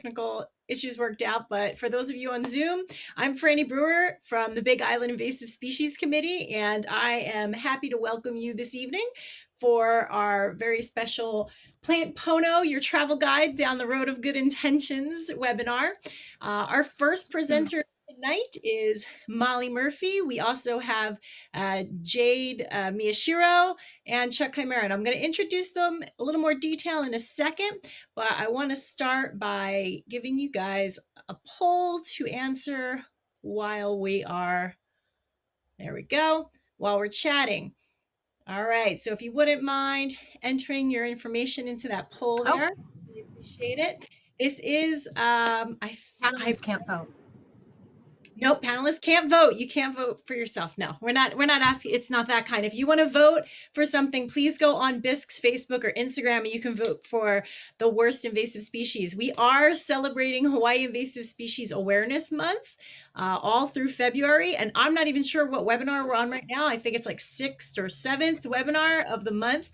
technical issues worked out. But for those of you on Zoom, I'm Franny Brewer from the Big Island Invasive Species Committee, and I am happy to welcome you this evening for our very special Plant Pono, your travel guide down the road of good intentions webinar. Our first presenter tonight is Molly Murphy. We also have Jade Miyashiro and Chuck Chimera. And I'm going to introduce them a little more detail in a second, but I want to start by giving you guys a poll to answer while we are, there we go, while we're chatting. All right, so if you wouldn't mind entering your information into that poll there, we appreciate it. This is, Panelists can't vote. Nope, panelists can't vote. You can't vote for yourself. No, we're not asking. It's not that kind. If you want to vote for something, please go on BISC's Facebook or Instagram and you can vote for the worst invasive species. We are celebrating Hawaii Invasive Species Awareness Month all through February. And I'm not even sure what webinar we're on right now. I think it's like 6th or 7th webinar of the month.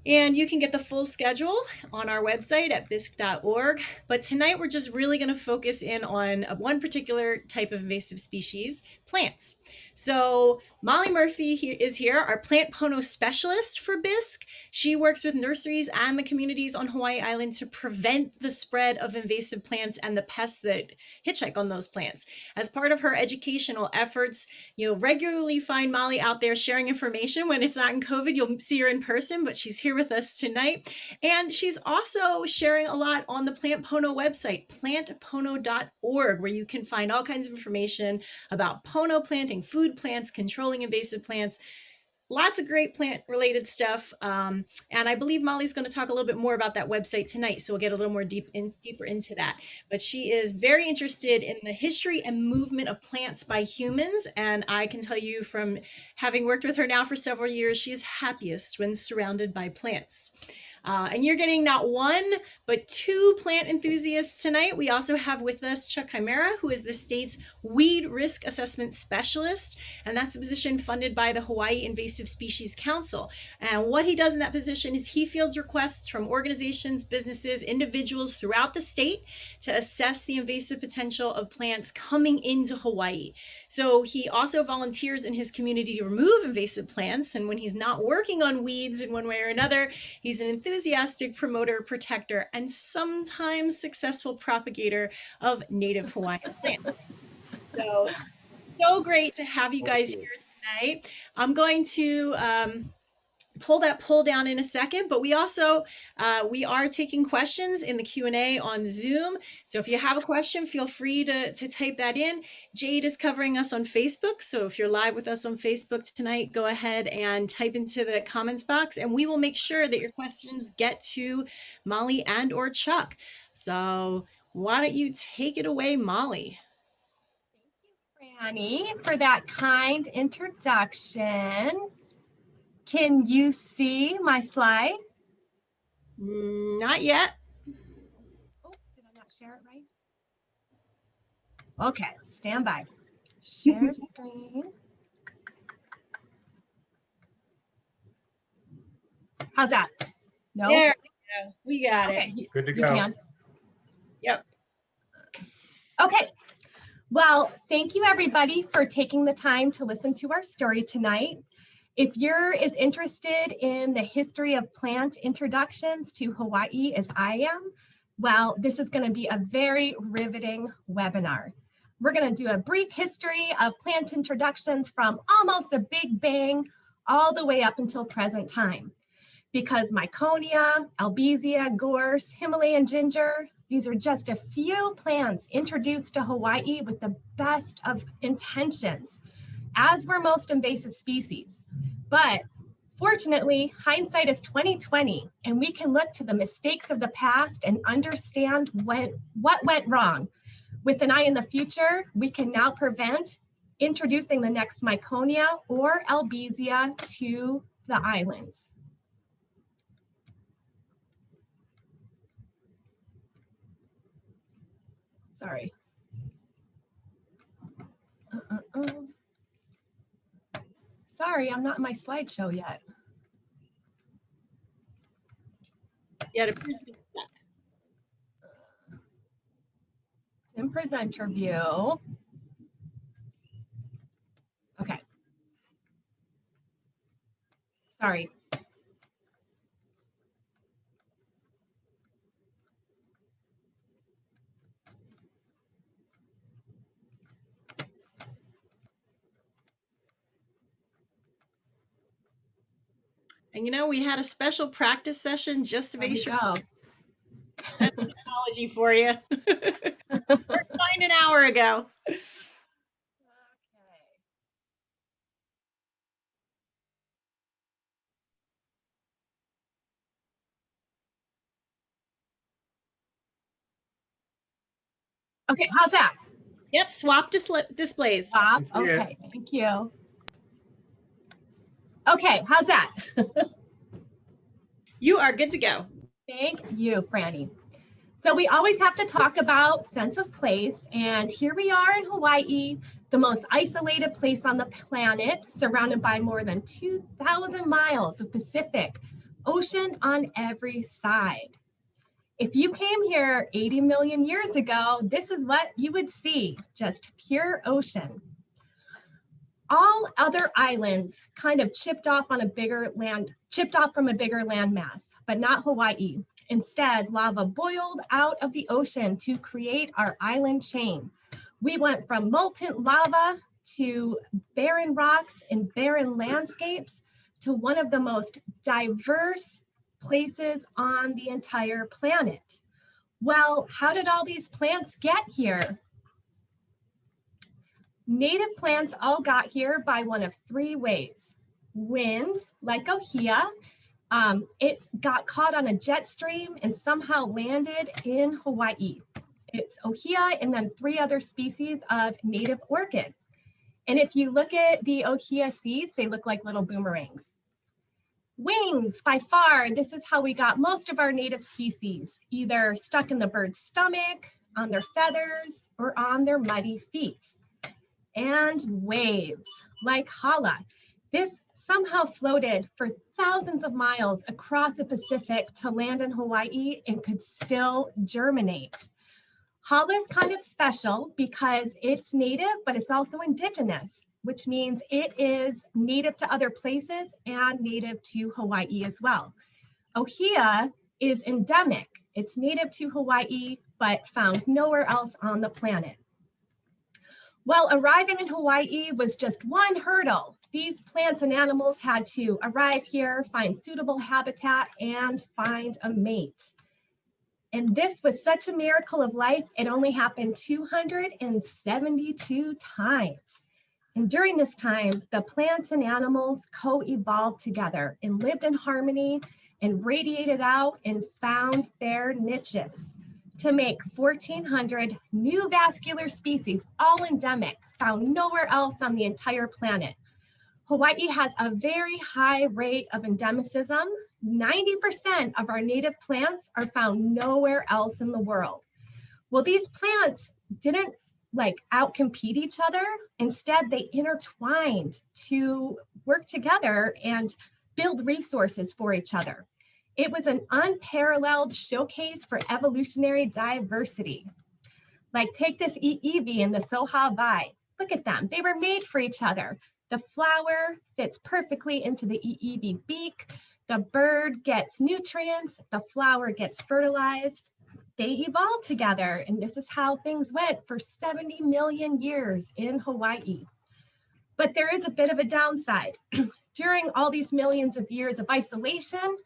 And you can get the full schedule on our website at bisc.org. But tonight we're just really going to focus in on one particular type of invasive species, plants. So Molly Murphy is here, our plant Pono specialist for BISC. She works with nurseries and the communities on Hawaii Island to prevent the spread of invasive plants and the pests that hitchhike on those plants. As part of her educational efforts, you'll regularly find Molly out there sharing information. When it's not in COVID, you'll see her in person, but she's here with us tonight. And she's also sharing a lot on the Plant Pono website, plantpono.org, where you can find all kinds of information about Pono planting, food plants, controlling invasive plants, lots of great plant related stuff. And I believe Molly's going to talk a little bit more about that website tonight. So we'll get a little more deeper into that. But she is very interested in the history and movement of plants by humans. And I can tell you from having worked with her now for several years, she is happiest when surrounded by plants. And you're getting not one, but two plant enthusiasts tonight. We also have with us Chuck Chimera, who is the state's weed risk assessment specialist. And that's a position funded by the Hawaii Invasive Species Council. And what he does in that position is he fields requests from organizations, businesses, individuals throughout the state to assess the invasive potential of plants coming into Hawaii. So he also volunteers in his community to remove invasive plants. And when he's not working on weeds in one way or another, he's an enthusiastic promoter, protector, and sometimes successful propagator of native Hawaiian plants. So great to have you guys here tonight. I'm going to pull that poll down in a second, but we also we are taking questions in the Q&A on Zoom. So if you have a question, feel free to type that in. Jade is covering us on Facebook, so if you're live with us on Facebook tonight, go ahead and type into the comments box, and we will make sure that your questions get to Molly and or Chuck. So why don't you take it away, Molly? Thank you, Franny, for that kind introduction. Can you see my slide? Not yet. Oh, did I not share it right? Okay, stand by. Share screen. How's that? No? There we go. We got it. Good to go. Yep. Okay. Well, thank you everybody for taking the time to listen to our story tonight. If you're as interested in the history of plant introductions to Hawaii as I am, well, this is going to be a very riveting webinar. We're going to do a brief history of plant introductions from almost the Big Bang all the way up until present time. Because Miconia, Albizia, gorse, Himalayan ginger, these are just a few plants introduced to Hawaii with the best of intentions, as were most invasive species. But fortunately, hindsight is 20/20, and we can look to the mistakes of the past and understand what went wrong. With an eye in the future, we can now prevent introducing the next Miconia or Albizia to the islands. Sorry. Sorry, I'm not in my slideshow yet. Yeah, it appears to be stuck. in presenter view. Okay. Sorry. And you know, we had a special practice session just to There make we sure. go. That's technology for you. Fine an hour ago. Okay, how's that? Yep, swap displays. Stop. Okay, thank you. Okay, how's that? You are good to go. Thank you, Franny. So we always have to talk about sense of place, and here we are in Hawaii, the most isolated place on the planet, surrounded by more than 2,000 miles of Pacific Ocean on every side. If you came here 80 million years ago, this is what you would see, just pure ocean. All other islands kind of chipped off from a bigger landmass, but not Hawaii. Instead, lava boiled out of the ocean to create our island chain. We went from molten lava to barren rocks and barren landscapes to one of the most diverse places on the entire planet. Well, how did all these plants get here? Native plants all got here by one of three ways. Wind, like Ohia, it got caught on a jet stream and somehow landed in Hawaii. It's Ohia and then three other species of native orchid. And if you look at the Ohia seeds, they look like little boomerangs. Wings, by far, this is how we got most of our native species, either stuck in the bird's stomach, on their feathers, or on their muddy feet. And waves, like Hala. This somehow floated for thousands of miles across the Pacific to land in Hawaii and could still germinate. Hala is kind of special because it's native, but it's also indigenous, which means it is native to other places and native to Hawaii as well. Ohia is endemic. It's native to Hawaii, but found nowhere else on the planet. Well, arriving in Hawaii was just one hurdle. These plants and animals had to arrive here, find suitable habitat, and find a mate. And this was such a miracle of life, it only happened 272 times. And during this time, the plants and animals co-evolved together and lived in harmony and radiated out and found their niches to make 1,400 new vascular species, all endemic, found nowhere else on the entire planet. Hawaii has a very high rate of endemicism. 90% of our native plants are found nowhere else in the world. Well, these plants didn't outcompete each other. Instead, they intertwined to work together and build resources for each other. It was an unparalleled showcase for evolutionary diversity. Like take this Eevee and the Soha Vai. Look at them, they were made for each other. The flower fits perfectly into the Eevee beak. The bird gets nutrients, the flower gets fertilized. They evolved together, and this is how things went for 70 million years in Hawaii. But there is a bit of a downside. During all these millions of years of isolation,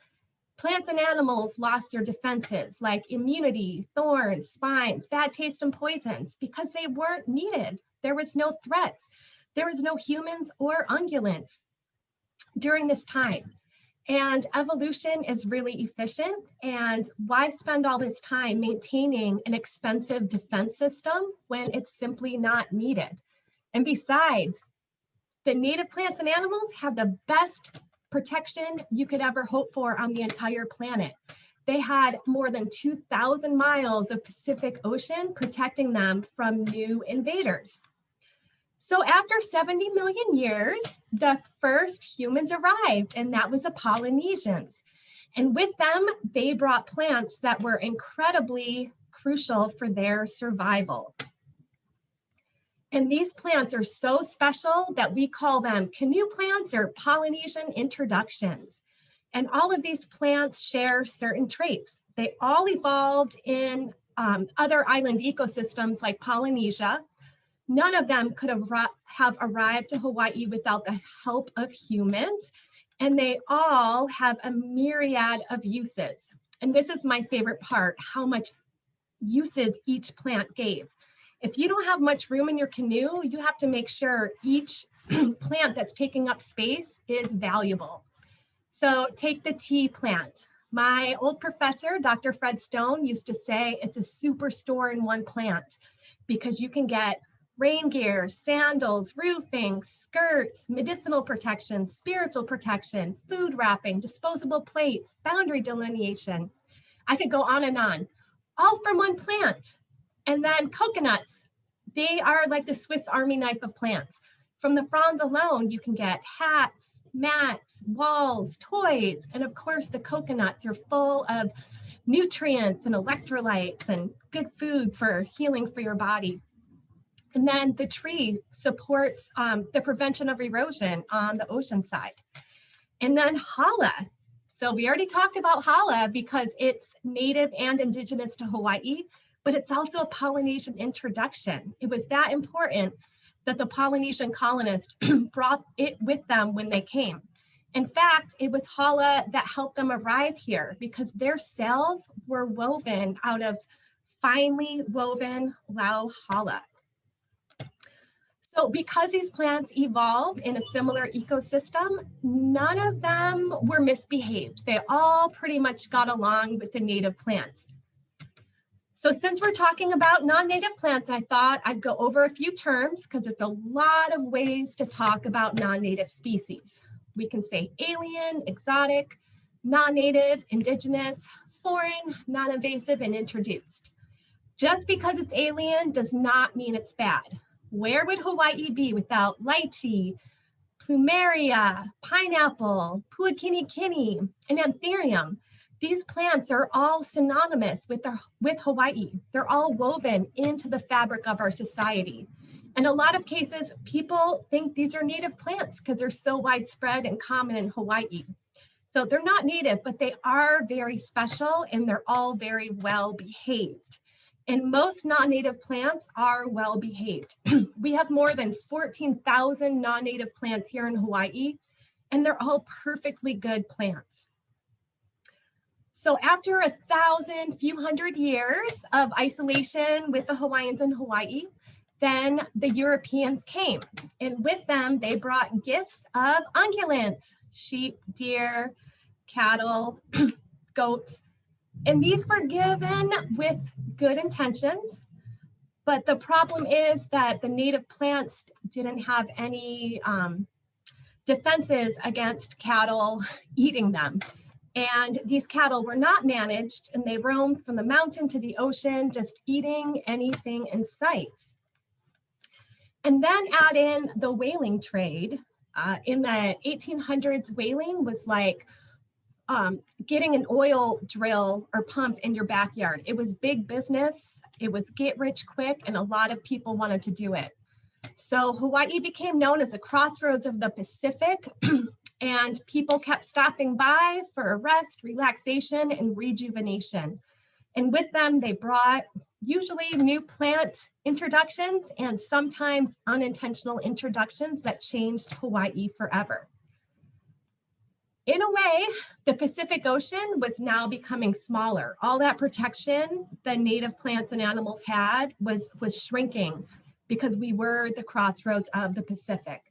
plants and animals lost their defenses like immunity, thorns, spines, bad taste, and poisons because they weren't needed. There was no threats. There was no humans or ungulates during this time. And evolution is really efficient. And why spend all this time maintaining an expensive defense system when it's simply not needed? And besides, the native plants and animals have the best protection you could ever hope for on the entire planet. They had more than 2,000 miles of Pacific Ocean protecting them from new invaders. So after 70 million years, the first humans arrived, and that was the Polynesians. And with them, they brought plants that were incredibly crucial for their survival. And these plants are so special that we call them canoe plants or Polynesian introductions. And all of these plants share certain traits. They all evolved in other island ecosystems like Polynesia. None of them could have arrived to Hawaii without the help of humans. And they all have a myriad of uses. And this is my favorite part, how much uses each plant gave. If you don't have much room in your canoe, you have to make sure each plant that's taking up space is valuable. So take the tea plant. My old professor, Dr. Fred Stone, used to say it's a superstore in one plant because you can get rain gear, sandals, roofing, skirts, medicinal protection, spiritual protection, food wrapping, disposable plates, boundary delineation. I could go on, all from one plant. And then coconuts, they are like the Swiss Army knife of plants. From the fronds alone, you can get hats, mats, walls, toys, and of course the coconuts are full of nutrients and electrolytes and good food for healing for your body. And then the tree supports the prevention of erosion on the ocean side. And then hala. So we already talked about hala because it's native and indigenous to Hawaii, but it's also a Polynesian introduction. It was that important that the Polynesian colonists brought it with them when they came. In fact, it was hala that helped them arrive here because their sails were woven out of finely woven lau hala. So because these plants evolved in a similar ecosystem, none of them were misbehaved. They all pretty much got along with the native plants. So since we're talking about non-native plants, I thought I'd go over a few terms because there's a lot of ways to talk about non-native species. We can say alien, exotic, non-native, indigenous, foreign, non-invasive, and introduced. Just because it's alien does not mean it's bad. Where would Hawaii be without lychee, plumeria, pineapple, puakini, and anthurium? These plants are all synonymous with Hawaii. They're all woven into the fabric of our society. In a lot of cases, people think these are native plants because they're so widespread and common in Hawaii. So they're not native, but they are very special and they're all very well behaved. And most non-native plants are well behaved. We have more than 14,000 non-native plants here in Hawaii, and they're all perfectly good plants. So after a few hundred years of isolation with the Hawaiians in Hawaii, then the Europeans came. And with them, they brought gifts of ungulates, sheep, deer, cattle, goats. And these were given with good intentions. But the problem is that the native plants didn't have any defenses against cattle eating them. And these cattle were not managed, and they roamed from the mountain to the ocean, just eating anything in sight. And then add in the whaling trade. In the 1800s, whaling was like getting an oil drill or pump in your backyard. It was big business. It was get rich quick, and a lot of people wanted to do it. So Hawaii became known as the crossroads of the Pacific. And people kept stopping by for a rest, relaxation, and rejuvenation. And with them, they brought usually new plant introductions and sometimes unintentional introductions that changed Hawaii forever. In a way, the Pacific Ocean was now becoming smaller. All that protection the native plants and animals had was shrinking because we were the crossroads of the Pacific.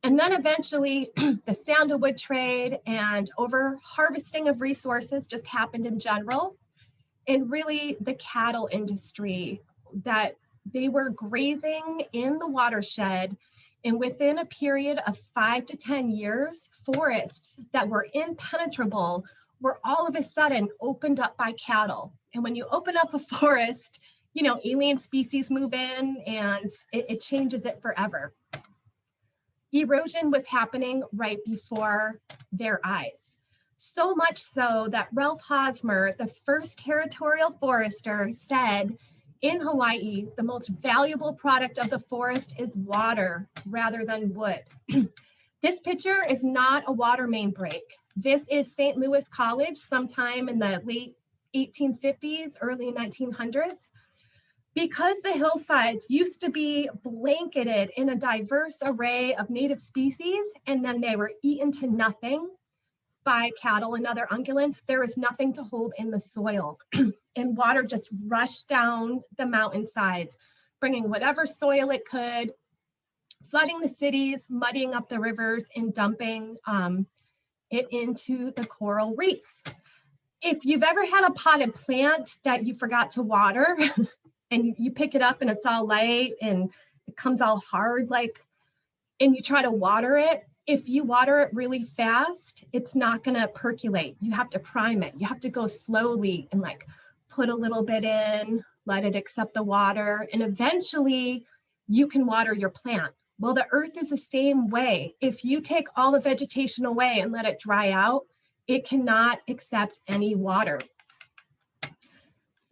And then eventually the sandalwood trade and over harvesting of resources just happened in general. And really the cattle industry, that they were grazing in the watershed, and within a period of 5 to 10 years, forests that were impenetrable were all of a sudden opened up by cattle. And when you open up a forest, you know, alien species move in and it changes it forever. Erosion was happening right before their eyes. So much so that Ralph Hosmer, the first territorial forester, said, In Hawaii, the most valuable product of the forest is water rather than wood. This picture is not a water main break. This is St. Louis College sometime in the late 1850s, early 1900s. Because the hillsides used to be blanketed in a diverse array of native species, and then they were eaten to nothing by cattle and other ungulates, there was nothing to hold in the soil. And water just rushed down the mountainsides, bringing whatever soil it could, flooding the cities, muddying up the rivers, and dumping it into the coral reef. If you've ever had a potted plant that you forgot to water, and you pick it up and it's all light and it comes all hard, and you try to water it, if you water it really fast, it's not gonna percolate. You have to prime it. You have to go slowly and put a little bit in, let it accept the water, and eventually you can water your plant. Well, the earth is the same way. If you take all the vegetation away and let it dry out, it cannot accept any water.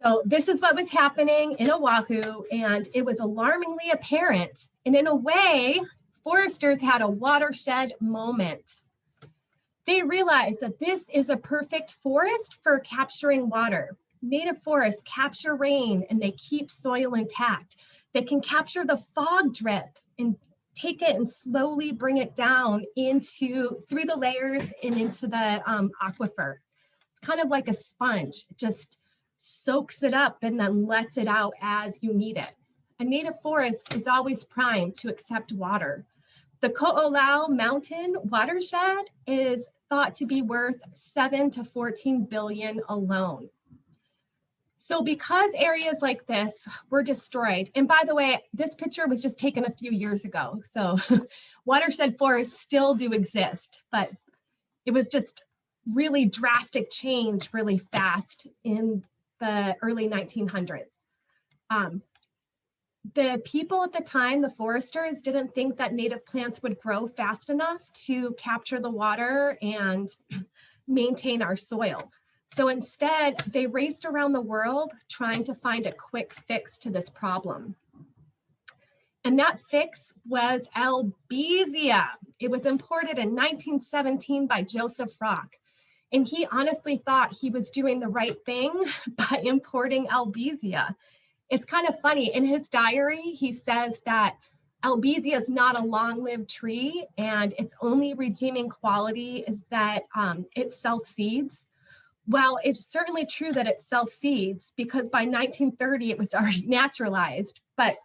So this is what was happening in Oahu, and it was alarmingly apparent. And in a way, foresters had a watershed moment. They realized that this is a perfect forest for capturing water. Native forests capture rain and they keep soil intact. They can capture the fog drip and take it and slowly bring it down through the layers and into the aquifer. It's kind of like a sponge. It just soaks it up and then lets it out as you need it. A native forest is always primed to accept water. The Ko'olau Mountain watershed is thought to be worth 7 to 14 billion alone. So because areas like this were destroyed, and by the way, this picture was just taken a few years ago, so watershed forests still do exist, but it was just really drastic change really fast in the early 1900s. The people at the time, the foresters, didn't think that native plants would grow fast enough to capture the water and maintain our soil. So instead, they raced around the world trying to find a quick fix to this problem. And that fix was albizia. It was imported in 1917 by Joseph Rock. And he honestly thought he was doing the right thing by importing albizia. It's kind of funny. In his diary, he says that albizia is not a long-lived tree, and its only redeeming quality is that it self-seeds. Well, it's certainly true that it self-seeds, because by 1930, it was already naturalized. But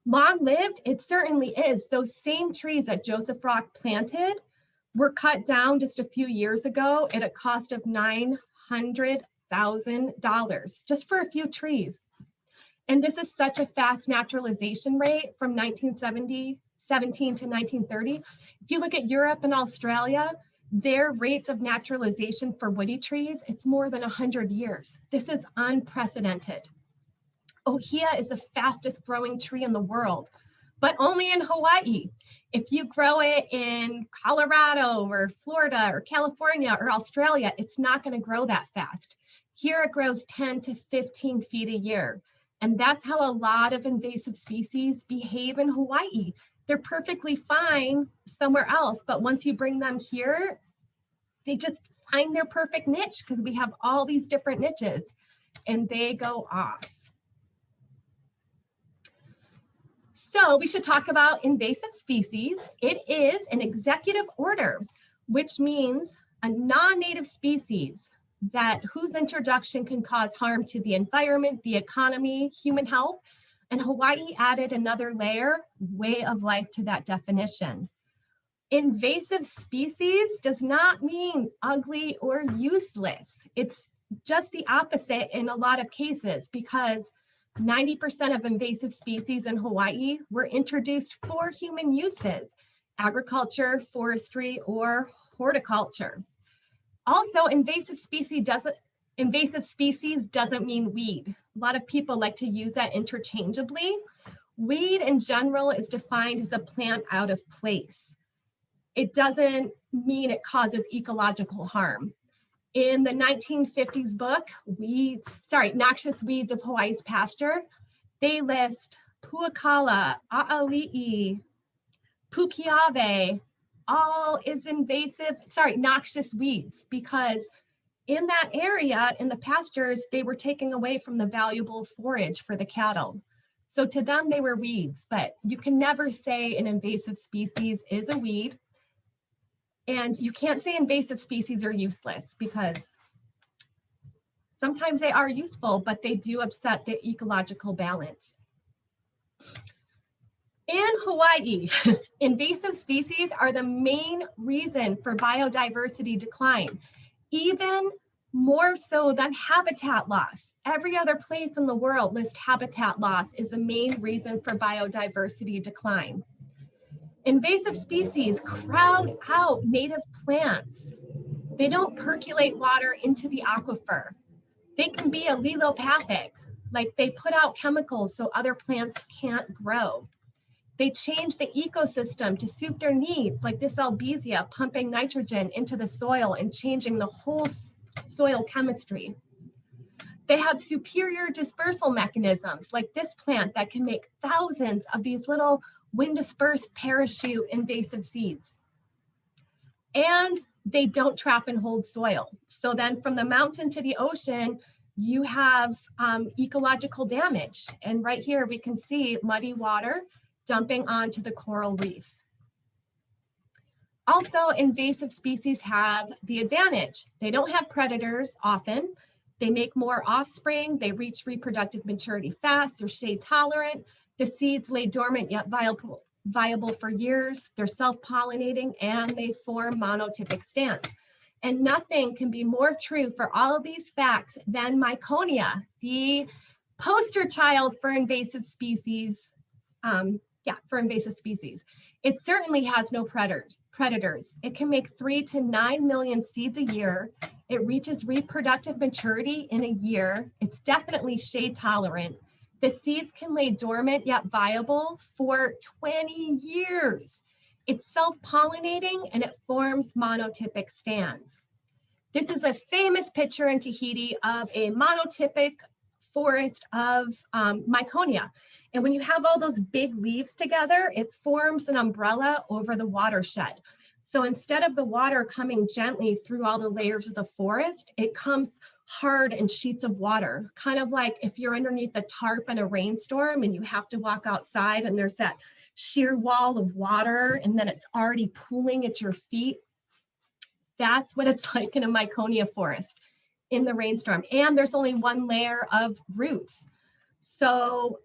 long-lived, it certainly is. Those same trees that Joseph Rock planted were cut down just a few years ago at a cost of $900,000 just for a few trees. And this is such a fast naturalization rate from 1917 to 1930. If you look at Europe and Australia, their rates of naturalization for woody trees, it's more than 100 years. This is unprecedented. Ohia is the fastest growing tree in the world, but only in Hawaii. If you grow it in Colorado or Florida or California or Australia, it's not going to grow that fast. Here it grows 10 to 15 feet a year. And that's how a lot of invasive species behave in Hawaii. They're perfectly fine somewhere else, but once you bring them here, they just find their perfect niche because we have all these different niches and they go off. So we should talk about invasive species. It is an executive order, which means a non-native species whose introduction can cause harm to the environment, the economy, human health, and Hawaii added another layer, way of life, to that definition. Invasive species does not mean ugly or useless. It's just the opposite in a lot of cases, because 90% of invasive species in Hawaii were introduced for human uses, agriculture, forestry, or horticulture. Also, invasive species doesn't mean weed. A lot of people like to use that interchangeably. Weed in general is defined as a plant out of place. It doesn't mean it causes ecological harm. In the 1950s book, Noxious Weeds of Hawaii's Pasture, they list puakala, a'ali'i, pukiave, all is noxious weeds, because in that area, in the pastures, they were taking away from the valuable forage for the cattle. So to them, they were weeds, but you can never say an invasive species is a weed. And you can't say invasive species are useless, because sometimes they are useful, but they do upset the ecological balance. In Hawaii, invasive species are the main reason for biodiversity decline, even more so than habitat loss. Every other place in the world lists habitat loss as the main reason for biodiversity decline. Invasive species crowd out native plants. They don't percolate water into the aquifer. They can be allelopathic, like they put out chemicals so other plants can't grow. They change the ecosystem to suit their needs, like this albizia pumping nitrogen into the soil and changing the whole soil chemistry. They have superior dispersal mechanisms, like this plant that can make thousands of these little wind-dispersed parachute invasive seeds. And they don't trap and hold soil. So then from the mountain to the ocean, you have ecological damage. And right here we can see muddy water dumping onto the coral reef. Also, invasive species have the advantage. They don't have predators often. They make more offspring. They reach reproductive maturity fast. They're shade tolerant. The seeds lay dormant yet viable for years. They're self-pollinating, and they form monotypic stands. And nothing can be more true for all of these facts than Miconia, the poster child for invasive species. For invasive species. It certainly has no predators. It can make 3 to 9 million seeds a year. It reaches reproductive maturity in a year. It's definitely shade tolerant. The seeds can lay dormant yet viable for 20 years. It's self-pollinating, and it forms monotypic stands. This is a famous picture in Tahiti of a monotypic forest of Miconia. And when you have all those big leaves together, it forms an umbrella over the watershed. So instead of the water coming gently through all the layers of the forest, it comes hard in sheets of water, kind of like if you're underneath a tarp in a rainstorm and you have to walk outside and there's that sheer wall of water and then it's already pooling at your feet. That's what it's like in a Miconia forest in the rainstorm. And there's only one layer of roots. So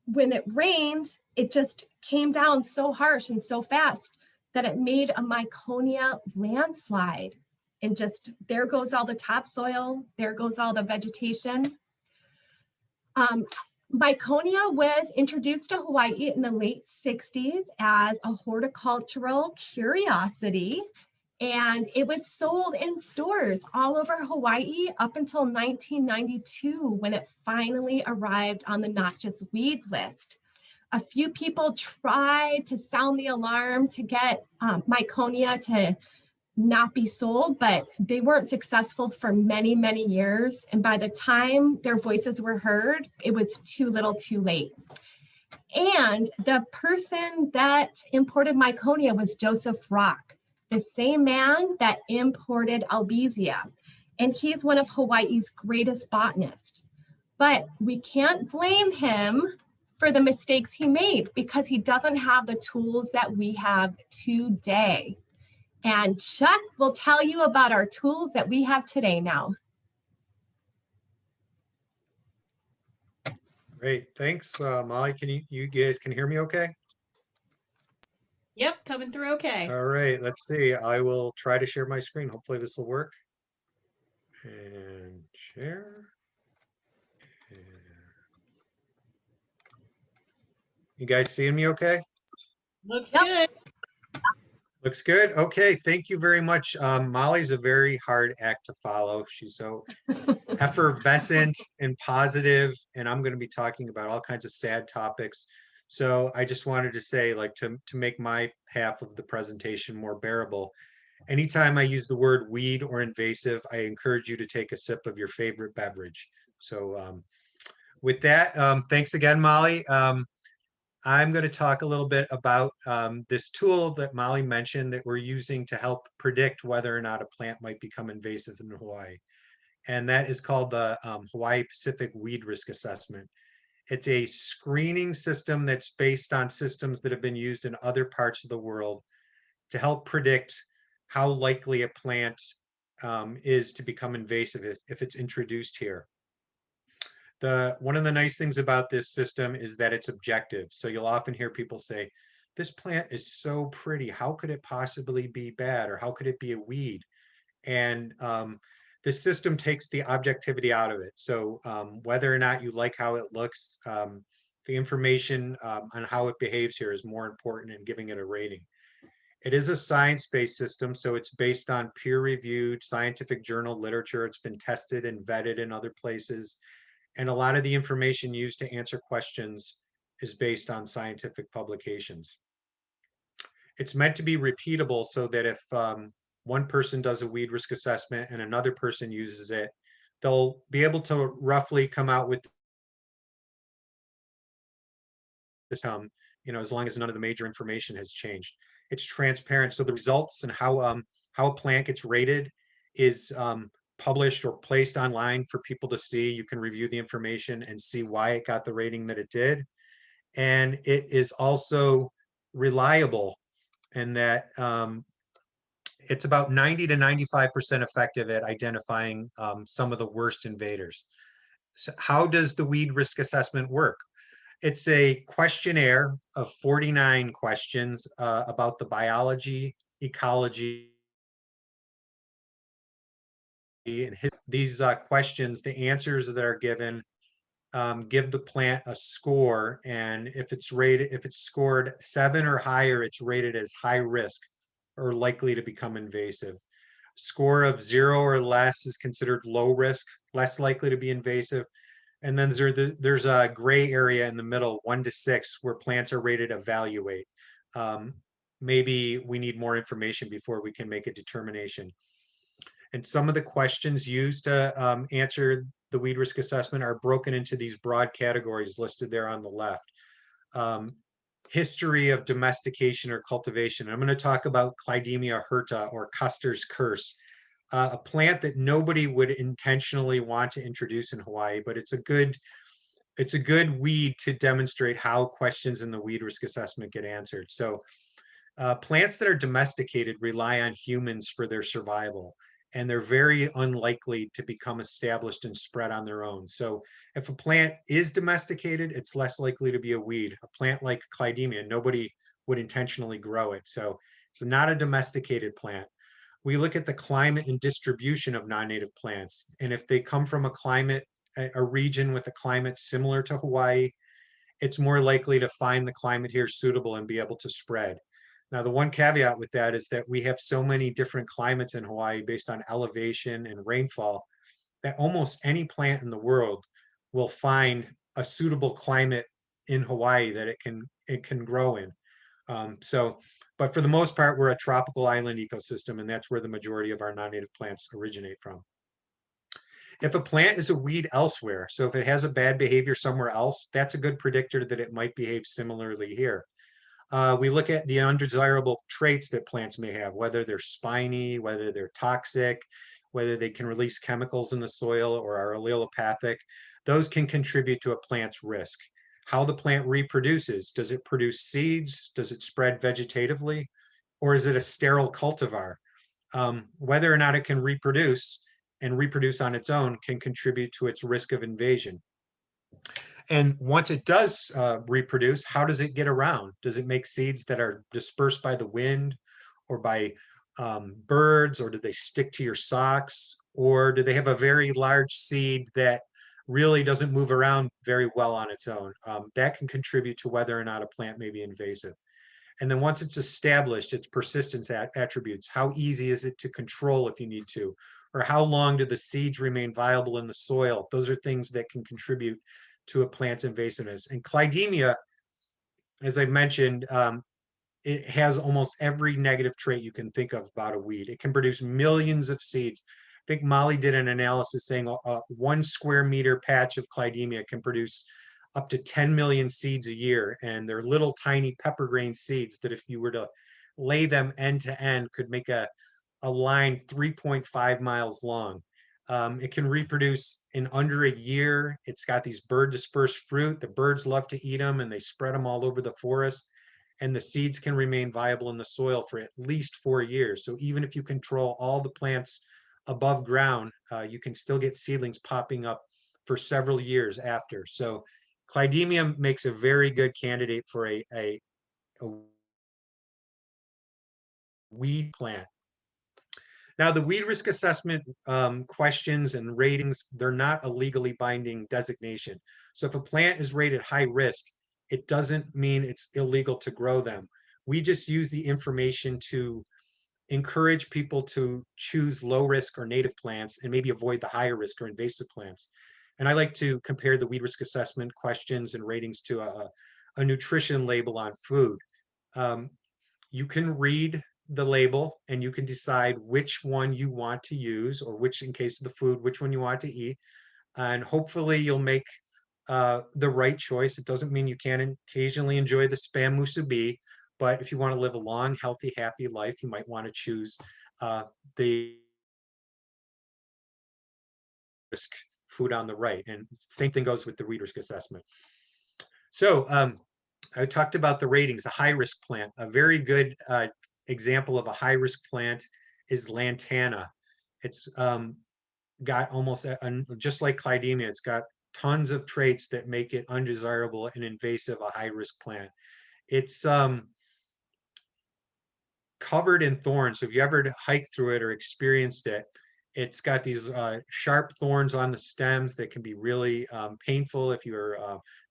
when it rained, it just came down so harsh and so fast that it made a Miconia landslide. And just there goes all the topsoil, there goes all the vegetation. Miconia was introduced to Hawaii in the late 60s as a horticultural curiosity. And it was sold in stores all over Hawaii up until 1992, when it finally arrived on the noxious weed list. A few people tried to sound the alarm to get Miconia to not be sold, but they weren't successful for many, many years. And by the time their voices were heard, it was too little too late. And the person that imported Miconia was Joseph Rock, the same man that imported albizia. And he's one of Hawaii's greatest botanists. But we can't blame him for the mistakes he made, because he doesn't have the tools that we have today. And Chuck will tell you about our tools that we have today now. Great, thanks, Molly. Can you guys can hear me okay? Yep, coming through okay. All right, let's see. I will try to share my screen. Hopefully this will work. And share. And... You guys seeing me okay? Looks Yep. good. Looks good. Okay, thank you very much. Molly's a very hard act to follow. She's so effervescent and positive, and I'm going to be talking about all kinds of sad topics. So I just wanted to say, like, to make my half of the presentation more bearable, Anytime I use the word weed or invasive, I encourage you to take a sip of your favorite beverage. So with that, thanks again, Molly. I'm going to talk a little bit about this tool that Molly mentioned that we're using to help predict whether or not a plant might become invasive in Hawaii. And that is called the Hawaii Pacific Weed Risk Assessment. It's a screening system that's based on systems that have been used in other parts of the world to help predict how likely a plant is to become invasive if it's introduced here. One of the nice things about this system is that it's objective. So you'll often hear people say, this plant is so pretty, how could it possibly be bad, or how could it be a weed? And this system takes the objectivity out of it. So whether or not you like how it looks, the information on how it behaves here is more important in giving it a rating. It is a science-based system, so it's based on peer-reviewed scientific journal literature. It's been tested and vetted in other places. And a lot of the information used to answer questions is based on scientific publications. It's meant to be repeatable so that if one person does a weed risk assessment and another person uses it, they'll be able to roughly come out with this, as long as none of the major information has changed. It's transparent, so the results and how a plant gets rated is published or placed online for people to see. You can review the information and see why it got the rating that it did. And it is also reliable in that it's about 90 to 95% effective at identifying some of the worst invaders. So how does the weed risk assessment work? It's a questionnaire of 49 questions about the biology, ecology, and these questions, the answers that are given give the plant a score, and if it's scored 7 or higher, it's rated as high risk or likely to become invasive. Score of 0 or less is considered low risk, less likely to be invasive. And then there's a gray area in the middle, 1 to 6, where plants are rated evaluate. Maybe we need more information before we can make a determination. And some of the questions used to answer the weed risk assessment are broken into these broad categories listed there on the left. History of domestication or cultivation. I'm going to talk about Clidemia hirta, or Custer's curse, a plant that nobody would intentionally want to introduce in Hawaii, but it's a good weed to demonstrate how questions in the weed risk assessment get answered. So plants that are domesticated rely on humans for their survival, and they're very unlikely to become established and spread on their own. So if a plant is domesticated, it's less likely to be a weed. A plant like Clidemia, nobody would intentionally grow it. So it's not a domesticated plant. We look at the climate and distribution of non-native plants. And if they come from a region with a climate similar to Hawaii, it's more likely to find the climate here suitable and be able to spread. Now, the one caveat with that is that we have so many different climates in Hawaii based on elevation and rainfall that almost any plant in the world will find a suitable climate in Hawaii that it can grow in. But for the most part, we're a tropical island ecosystem, and that's where the majority of our non-native plants originate from. If a plant is a weed elsewhere, so if it has a bad behavior somewhere else, that's a good predictor that it might behave similarly here. We look at the undesirable traits that plants may have, whether they're spiny, whether they're toxic, whether they can release chemicals in the soil or are allelopathic. Those can contribute to a plant's risk. How the plant reproduces. Does it produce seeds? Does it spread vegetatively? Or is it a sterile cultivar? Whether or not it can reproduce and reproduce on its own can contribute to its risk of invasion. And once it does reproduce, how does it get around? Does it make seeds that are dispersed by the wind or by birds, or do they stick to your socks? Or do they have a very large seed that really doesn't move around very well on its own? That can contribute to whether or not a plant may be invasive. And then once it's established, its persistence attributes, how easy is it to control if you need to? Or how long do the seeds remain viable in the soil? Those are things that can contribute to a plant's invasiveness. And Clidemia, as I mentioned, it has almost every negative trait you can think of about a weed. It can produce millions of seeds. I think Molly did an analysis saying a 1 square meter patch of Clydemia can produce up to 10 million seeds a year. And they're little tiny pepper grain seeds that if you were to lay them end to end could make a line 3.5 miles long. It can reproduce in under a year. It's got these bird dispersed fruit. The birds love to eat them and they spread them all over the forest. And the seeds can remain viable in the soil for at least 4 years. So even if you control all the plants above ground, you can still get seedlings popping up for several years after. So Clydemia makes a very good candidate for a weed plant. Now, the weed risk assessment questions and ratings, they're not a legally binding designation. So if a plant is rated high risk, it doesn't mean it's illegal to grow them. We just use the information to encourage people to choose low risk or native plants and maybe avoid the higher risk or invasive plants. And I like to compare the weed risk assessment questions and ratings to a nutrition label on food. You can read the label and you can decide which one you want to use, or which, in case of the food, which one you want to eat. And hopefully you'll make the right choice. It doesn't mean you can't occasionally enjoy the spam musubi, but if you want to live a long, healthy, happy life, you might want to choose the risk food on the right. And same thing goes with the weed risk assessment. So I talked about the ratings. A high risk plant, a very good example of a high risk plant is Lantana. It's got almost just like Clydemia, it's got tons of traits that make it undesirable and invasive, a high risk plant. It's covered in thorns. So if you ever hiked through it or experienced it, it's got these sharp thorns on the stems that can be really painful if you're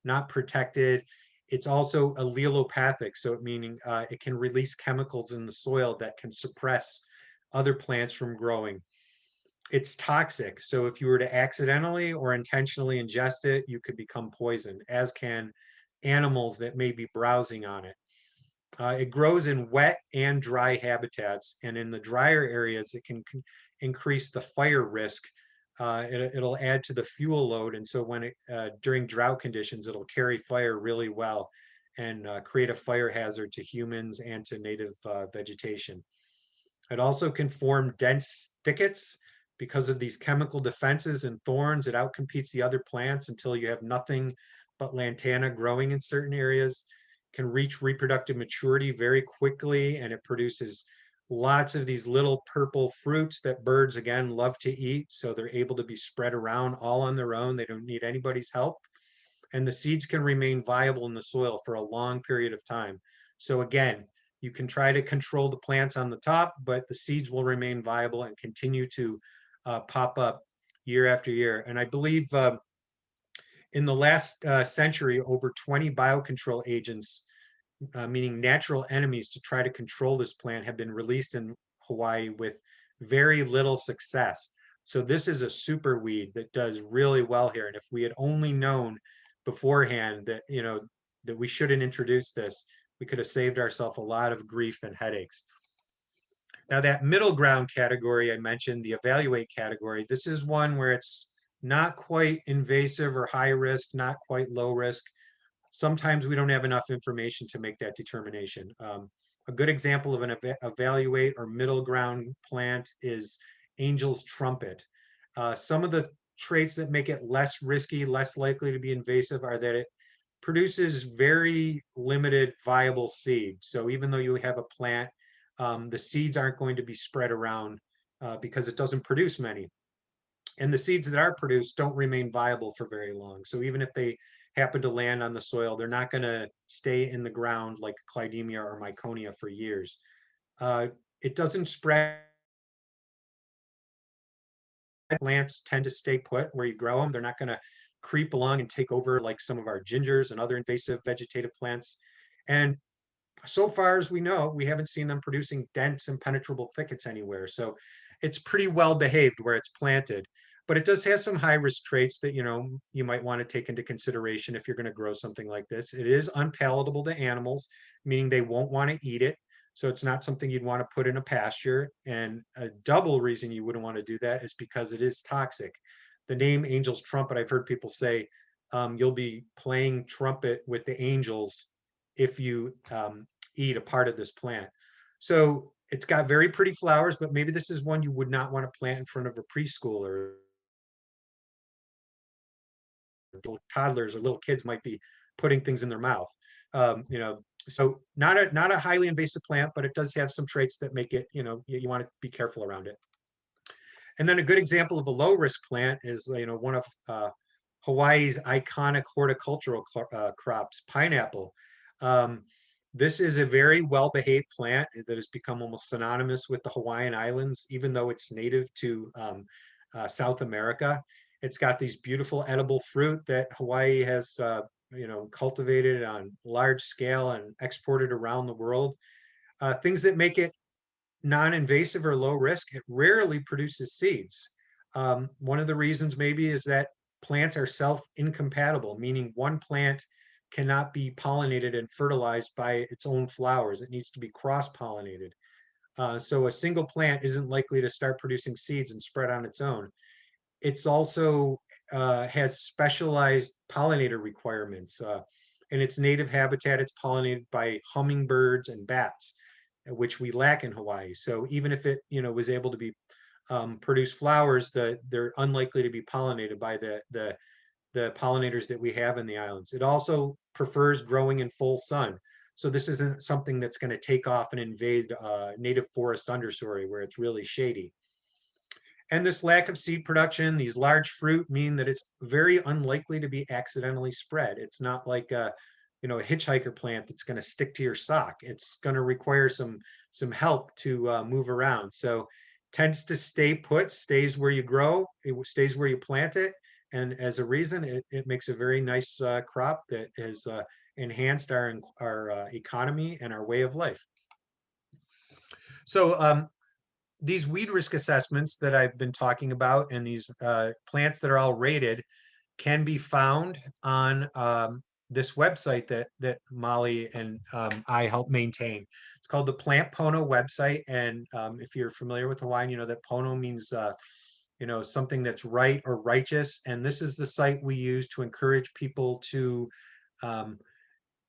not protected. It's also allelopathic, so meaning it can release chemicals in the soil that can suppress other plants from growing. It's toxic, so if you were to accidentally or intentionally ingest it, you could become poisoned, as can animals that may be browsing on it. It grows in wet and dry habitats, and in the drier areas, it can increase the fire risk. It'll add to the fuel load, and so when during drought conditions, it'll carry fire really well and create a fire hazard to humans and to native vegetation. It also can form dense thickets because of these chemical defenses and thorns. It outcompetes the other plants until you have nothing but lantana growing in certain areas. Can reach reproductive maturity very quickly, and it produces lots of these little purple fruits that birds, again, love to eat. So they're able to be spread around all on their own. They don't need anybody's help. And the seeds can remain viable in the soil for a long period of time. So again, you can try to control the plants on the top, but the seeds will remain viable and continue to pop up year after year. And I believe in the last century, over 20 biocontrol agents, meaning natural enemies to try to control this plant, have been released in Hawaii with very little success. So this is a super weed that does really well here. And if we had only known beforehand that, that we shouldn't introduce this, we could have saved ourselves a lot of grief and headaches. Now that middle ground category I mentioned, the evaluate category, this is one where it's not quite invasive or high risk, not quite low risk. Sometimes we don't have enough information to make that determination. A good example of an evaluate or middle ground plant is Angel's Trumpet. Some of the traits that make it less risky, less likely to be invasive, are that it produces very limited viable seed. So even though you have a plant, the seeds aren't going to be spread around because it doesn't produce many. And the seeds that are produced don't remain viable for very long. So even if they happen to land on the soil, they're not going to stay in the ground like Clydemia or Myconia for years. It doesn't spread. Plants tend to stay put where you grow them. They're not going to creep along and take over like some of our gingers and other invasive vegetative plants. And so far as we know, we haven't seen them producing dense impenetrable thickets anywhere. So it's pretty well behaved where it's planted. but it does have some high risk traits that, you might want to take into consideration if you're going to grow something like this. It is unpalatable to animals, meaning they won't want to eat it. So it's not something you'd want to put in a pasture. And a double reason you wouldn't want to do that is because it is toxic. The name angel's trumpet, I've heard people say, you'll be playing trumpet with the angels if you eat a part of this plant. So it's got very pretty flowers, but maybe this is one you would not want to plant in front of a preschooler. Little toddlers or little kids might be putting things in their mouth. So not a highly invasive plant, but it does have some traits that make it, you want to be careful around it. And then a good example of a low risk plant is, one of Hawaii's iconic horticultural crops, pineapple. This is a very well-behaved plant that has become almost synonymous with the Hawaiian Islands, even though it's native to South America. It's got these beautiful edible fruit that Hawaii has, cultivated on large scale and exported around the world. Things that make it non-invasive or low risk, it rarely produces seeds. One of the reasons maybe is that plants are self-incompatible, meaning one plant cannot be pollinated and fertilized by its own flowers. It needs to be cross-pollinated. So a single plant isn't likely to start producing seeds and spread on its own. It's also has specialized pollinator requirements. In its native habitat, it's pollinated by hummingbirds and bats, which we lack in Hawaii. So even if it, was able to be produce flowers, they're unlikely to be pollinated by the pollinators that we have in the islands. It also prefers growing in full sun. So this isn't something that's going to take off and invade native forest understory where it's really shady. And this lack of seed production, these large fruit, mean that it's very unlikely to be accidentally spread. It's not like a hitchhiker plant that's going to stick to your sock. It's going to require some help to move around. So tends to stay put, stays where you grow, it stays where you plant it. And as a reason, it makes a very nice crop that has enhanced our economy and our way of life. So these weed risk assessments that I've been talking about and these plants that are all rated can be found on this website that Molly and I help maintain. It's called the Plant Pono website. And if you're familiar with Hawaiian, you know that Pono means something that's right or righteous. And this is the site we use to encourage people to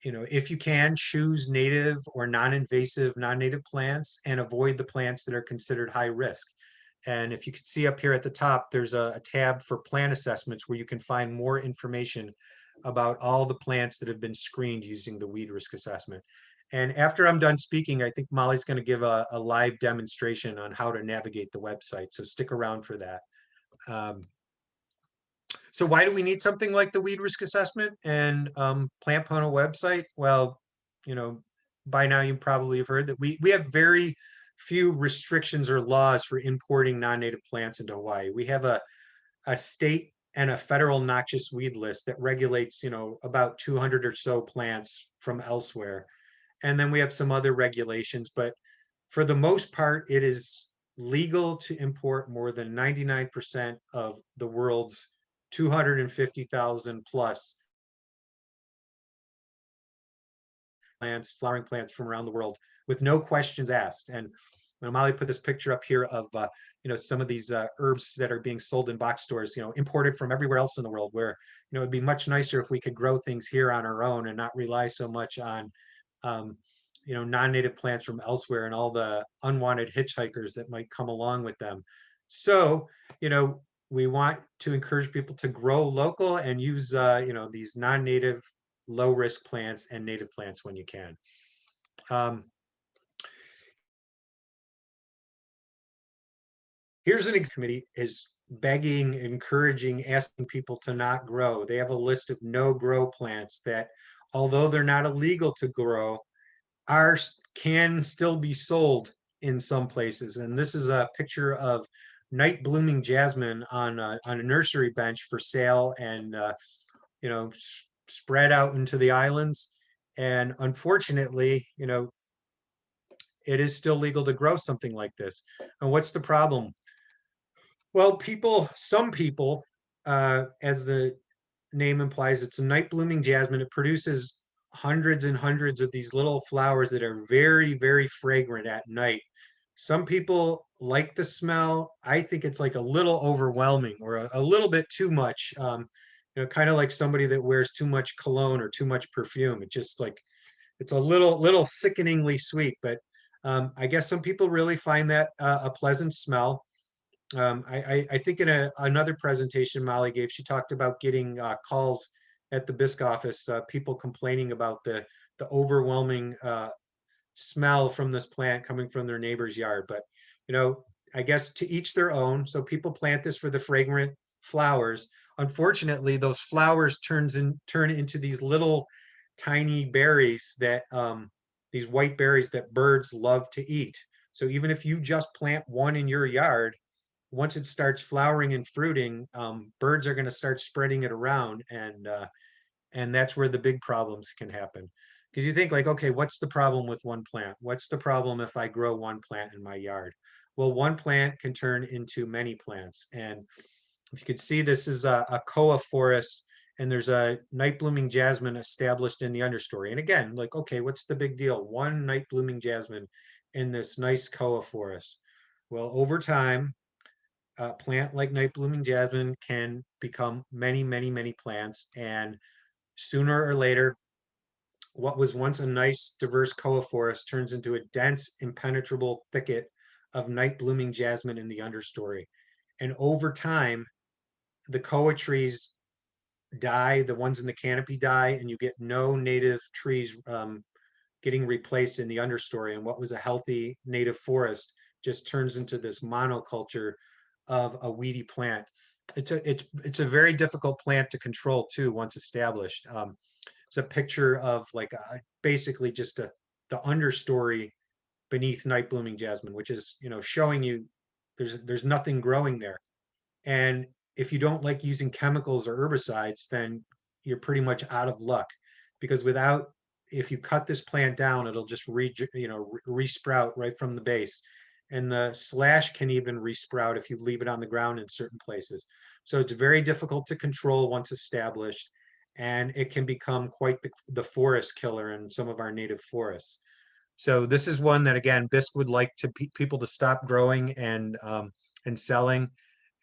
if you can, choose native or non-invasive, non-native plants and avoid the plants that are considered high risk. And if you can see up here at the top, there's a tab for plant assessments where you can find more information about all the plants that have been screened using the weed risk assessment. And after I'm done speaking, I think Molly's going to give a live demonstration on how to navigate the website. So stick around for that. So why do we need something like the weed risk assessment and Plant Pono website? Well, by now you probably have heard that we have very few restrictions or laws for importing non-native plants into Hawaii. We have a state and a federal noxious weed list that regulates, about 200 or so plants from elsewhere. And then we have some other regulations, but for the most part, it is legal to import more than 99% of the world's 250,000 plus plants, flowering plants from around the world with no questions asked. And Molly put this picture up here of some of these herbs that are being sold in box stores, imported from everywhere else in the world, where it'd be much nicer if we could grow things here on our own and not rely so much on non-native plants from elsewhere and all the unwanted hitchhikers that might come along with them. So we want to encourage people to grow local and use these non-native low risk plants and native plants when you can. Here's an committee is begging, encouraging, asking people to not grow. They have a list of no grow plants that, although they're not illegal to grow, can still be sold in some places. And this is a picture of night blooming jasmine on a nursery bench for sale and spread out into the islands. And unfortunately, it is still legal to grow something like this. And what's the problem? Well, some people, as the name implies, it's a night blooming jasmine. It produces hundreds and hundreds of these little flowers that are very, very fragrant at night. Some people like the smell. I think it's like a little overwhelming or a little bit too much. Kind of like somebody that wears too much cologne or too much perfume. It just like it's a little sickeningly sweet. But I guess some people really find that a pleasant smell. I think in another presentation Molly gave, she talked about getting calls at the bisque office, people complaining about the overwhelming smell from this plant coming from their neighbor's yard. But, I guess to each their own. So people plant this for the fragrant flowers. Unfortunately, those flowers turn into these little tiny berries that these white berries that birds love to eat. So even if you just plant one in your yard, once it starts flowering and fruiting, birds are going to start spreading it around, and that's where the big problems can happen. Because you think like, okay, what's the problem with one plant? What's the problem if I grow one plant in my yard? Well, one plant can turn into many plants, and if you could see, this is a koa forest, and there's a night blooming jasmine established in the understory. And again, like, okay, what's the big deal? One night blooming jasmine in this nice koa forest. Well, over time, a plant like night blooming jasmine can become many, many, many plants. And sooner or later, what was once a nice, diverse koa forest turns into a dense, impenetrable thicket of night blooming jasmine in the understory. And over time, the koa trees die, the ones in the canopy die, and you get no native trees getting replaced in the understory. And what was a healthy native forest just turns into this monoculture of a weedy plant. It's a very difficult plant to control too once established. It's a picture of like basically just the understory beneath night blooming jasmine, which is showing you there's nothing growing there. And if you don't like using chemicals or herbicides, then you're pretty much out of luck, because if you cut this plant down, it'll just resprout right from the base. And the slash can even resprout if you leave it on the ground in certain places. So it's very difficult to control once established, and it can become quite the forest killer in some of our native forests. So this is one that, again, Bisque would like people to stop growing and selling.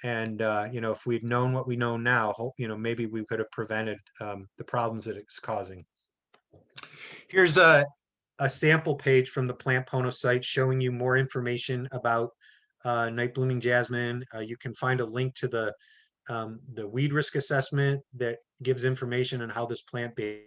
And if we'd known what we know now, maybe we could have prevented the problems that it's causing. Here's a sample page from the Plant Pono site showing you more information about night blooming jasmine. You can find a link to the weed risk assessment that gives information on how this plant behaves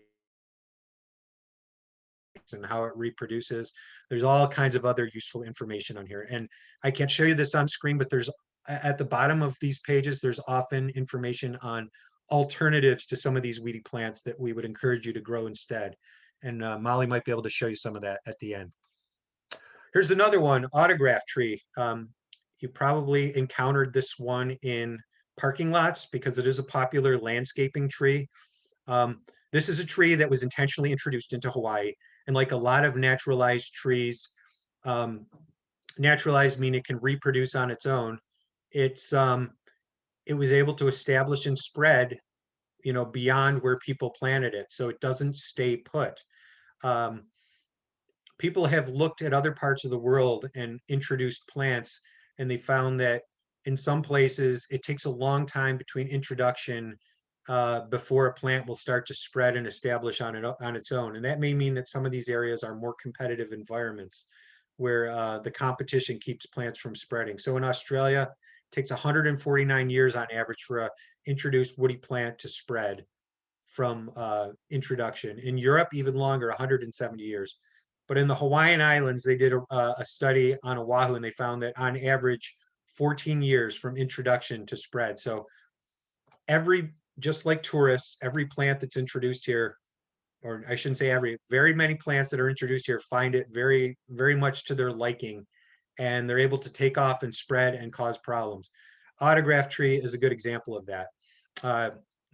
and how it reproduces. There's all kinds of other useful information on here. And I can't show you this on screen, but there's at the bottom of these pages, there's often information on alternatives to some of these weedy plants that we would encourage you to grow instead. And Molly might be able to show you some of that at the end. Here's another one, autograph tree. You probably encountered this one in parking lots because it is a popular landscaping tree. This is a tree that was intentionally introduced into Hawaii. And like a lot of naturalized trees, naturalized mean it can reproduce on its own. It was able to establish and spread, beyond where people planted it. So it doesn't stay put. People have looked at other parts of the world and introduced plants, and they found that in some places it takes a long time between introduction before a plant will start to spread and establish on its own. And that may mean that some of these areas are more competitive environments where the competition keeps plants from spreading. So in Australia, it takes 149 years on average for a introduced woody plant to spread from introduction. In Europe, even longer, 170 years. But in the Hawaiian Islands, they did a study on Oahu, and they found that on average, 14 years from introduction to spread. So just like tourists, every plant that's introduced here, or I shouldn't say very many plants that are introduced here find it very, very much to their liking, and they're able to take off and spread and cause problems. Autograph tree is a good example of that.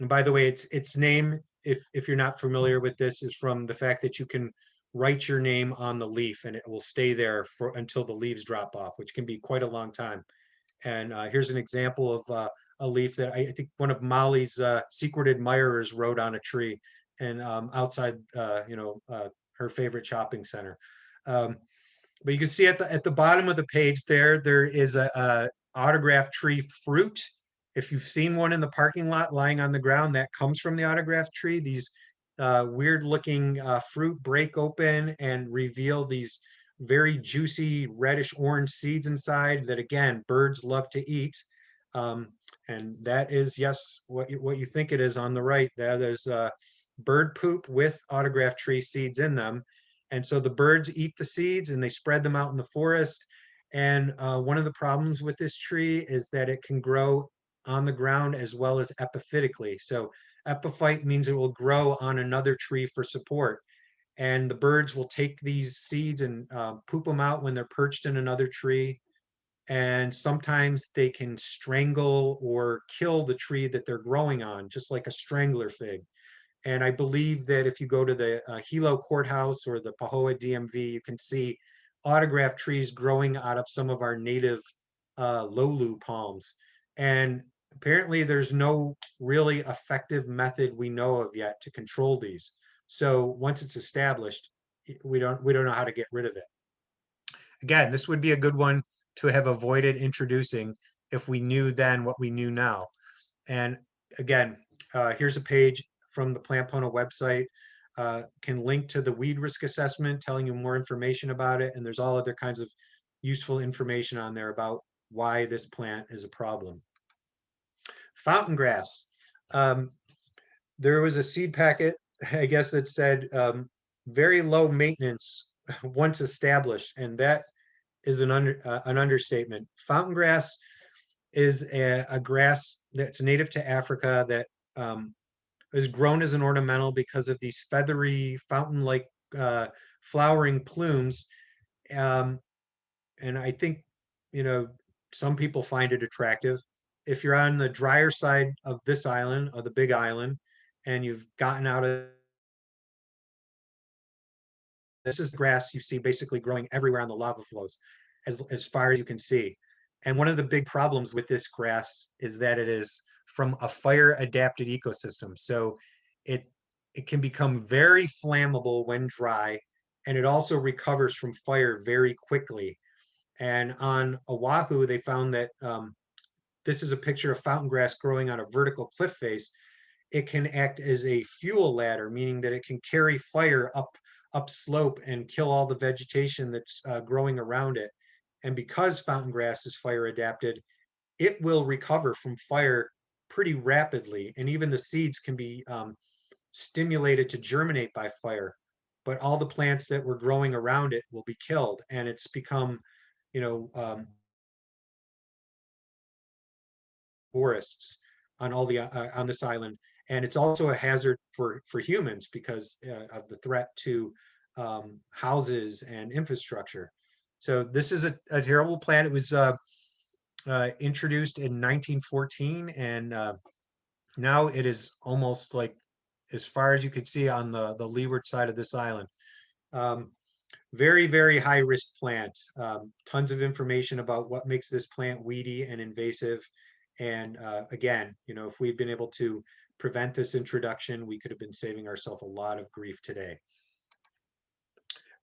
And by the way, its name, if you're not familiar with this, is from the fact that you can write your name on the leaf and it will stay there until the leaves drop off, which can be quite a long time. And here's an example of a leaf that I think one of Molly's secret admirers wrote on a tree, and outside, her favorite shopping center. Um, but you can see at the bottom of the page there is a autograph tree fruit. If you've seen one in the parking lot lying on the ground, that comes from the autograph tree. These weird looking fruit break open and reveal these very juicy reddish orange seeds inside that, again, birds love to eat. And that is, yes, what you think it is on the right. That is bird poop with autograph tree seeds in them. And so the birds eat the seeds and they spread them out in the forest. And one of the problems with this tree is that it can grow on the ground as well as epiphytically. So epiphyte means it will grow on another tree for support. And the birds will take these seeds and poop them out when they're perched in another tree. And sometimes they can strangle or kill the tree that they're growing on, just like a strangler fig. And I believe that if you go to the Hilo Courthouse or the Pahoa DMV, you can see autograph trees growing out of some of our native lolu palms. And apparently there's no really effective method we know of yet to control these. So once it's established, we don't know how to get rid of it. Again, this would be a good one to have avoided introducing if we knew then what we knew now. And again, here's a page from the Plant Pono website. Can link to the weed risk assessment, telling you more information about it. And there's all other kinds of useful information on there about why this plant is a problem. Fountain grass. There was a seed packet, I guess, that said very low maintenance once established, and that is an understatement. Fountain grass is a grass that's native to Africa that is grown as an ornamental because of these feathery fountain-like flowering plumes. And I think, some people find it attractive. If you're on the drier side of this island, of the Big Island, and you've gotten out of, this is the grass you see basically growing everywhere on the lava flows, as far as you can see. And one of the big problems with this grass is that it is from a fire adapted ecosystem. So it can become very flammable when dry, and it also recovers from fire very quickly. And on Oahu, they found that this is a picture of fountain grass growing on a vertical cliff face. It can act as a fuel ladder, meaning that it can carry fire up slope and kill all the vegetation that's growing around it. And because fountain grass is fire adapted, it will recover from fire pretty rapidly. And even the seeds can be stimulated to germinate by fire. But all the plants that were growing around it will be killed. And it's become, forests on on this island. And it's also a hazard for humans because of the threat to houses and infrastructure. So this is a terrible plant. It was introduced in 1914, and now it is almost like as far as you could see on the leeward side of this island. Very, very high risk plant. Tons of information about what makes this plant weedy and invasive. And again, if we'd been able to prevent this introduction, we could have been saving ourselves a lot of grief today.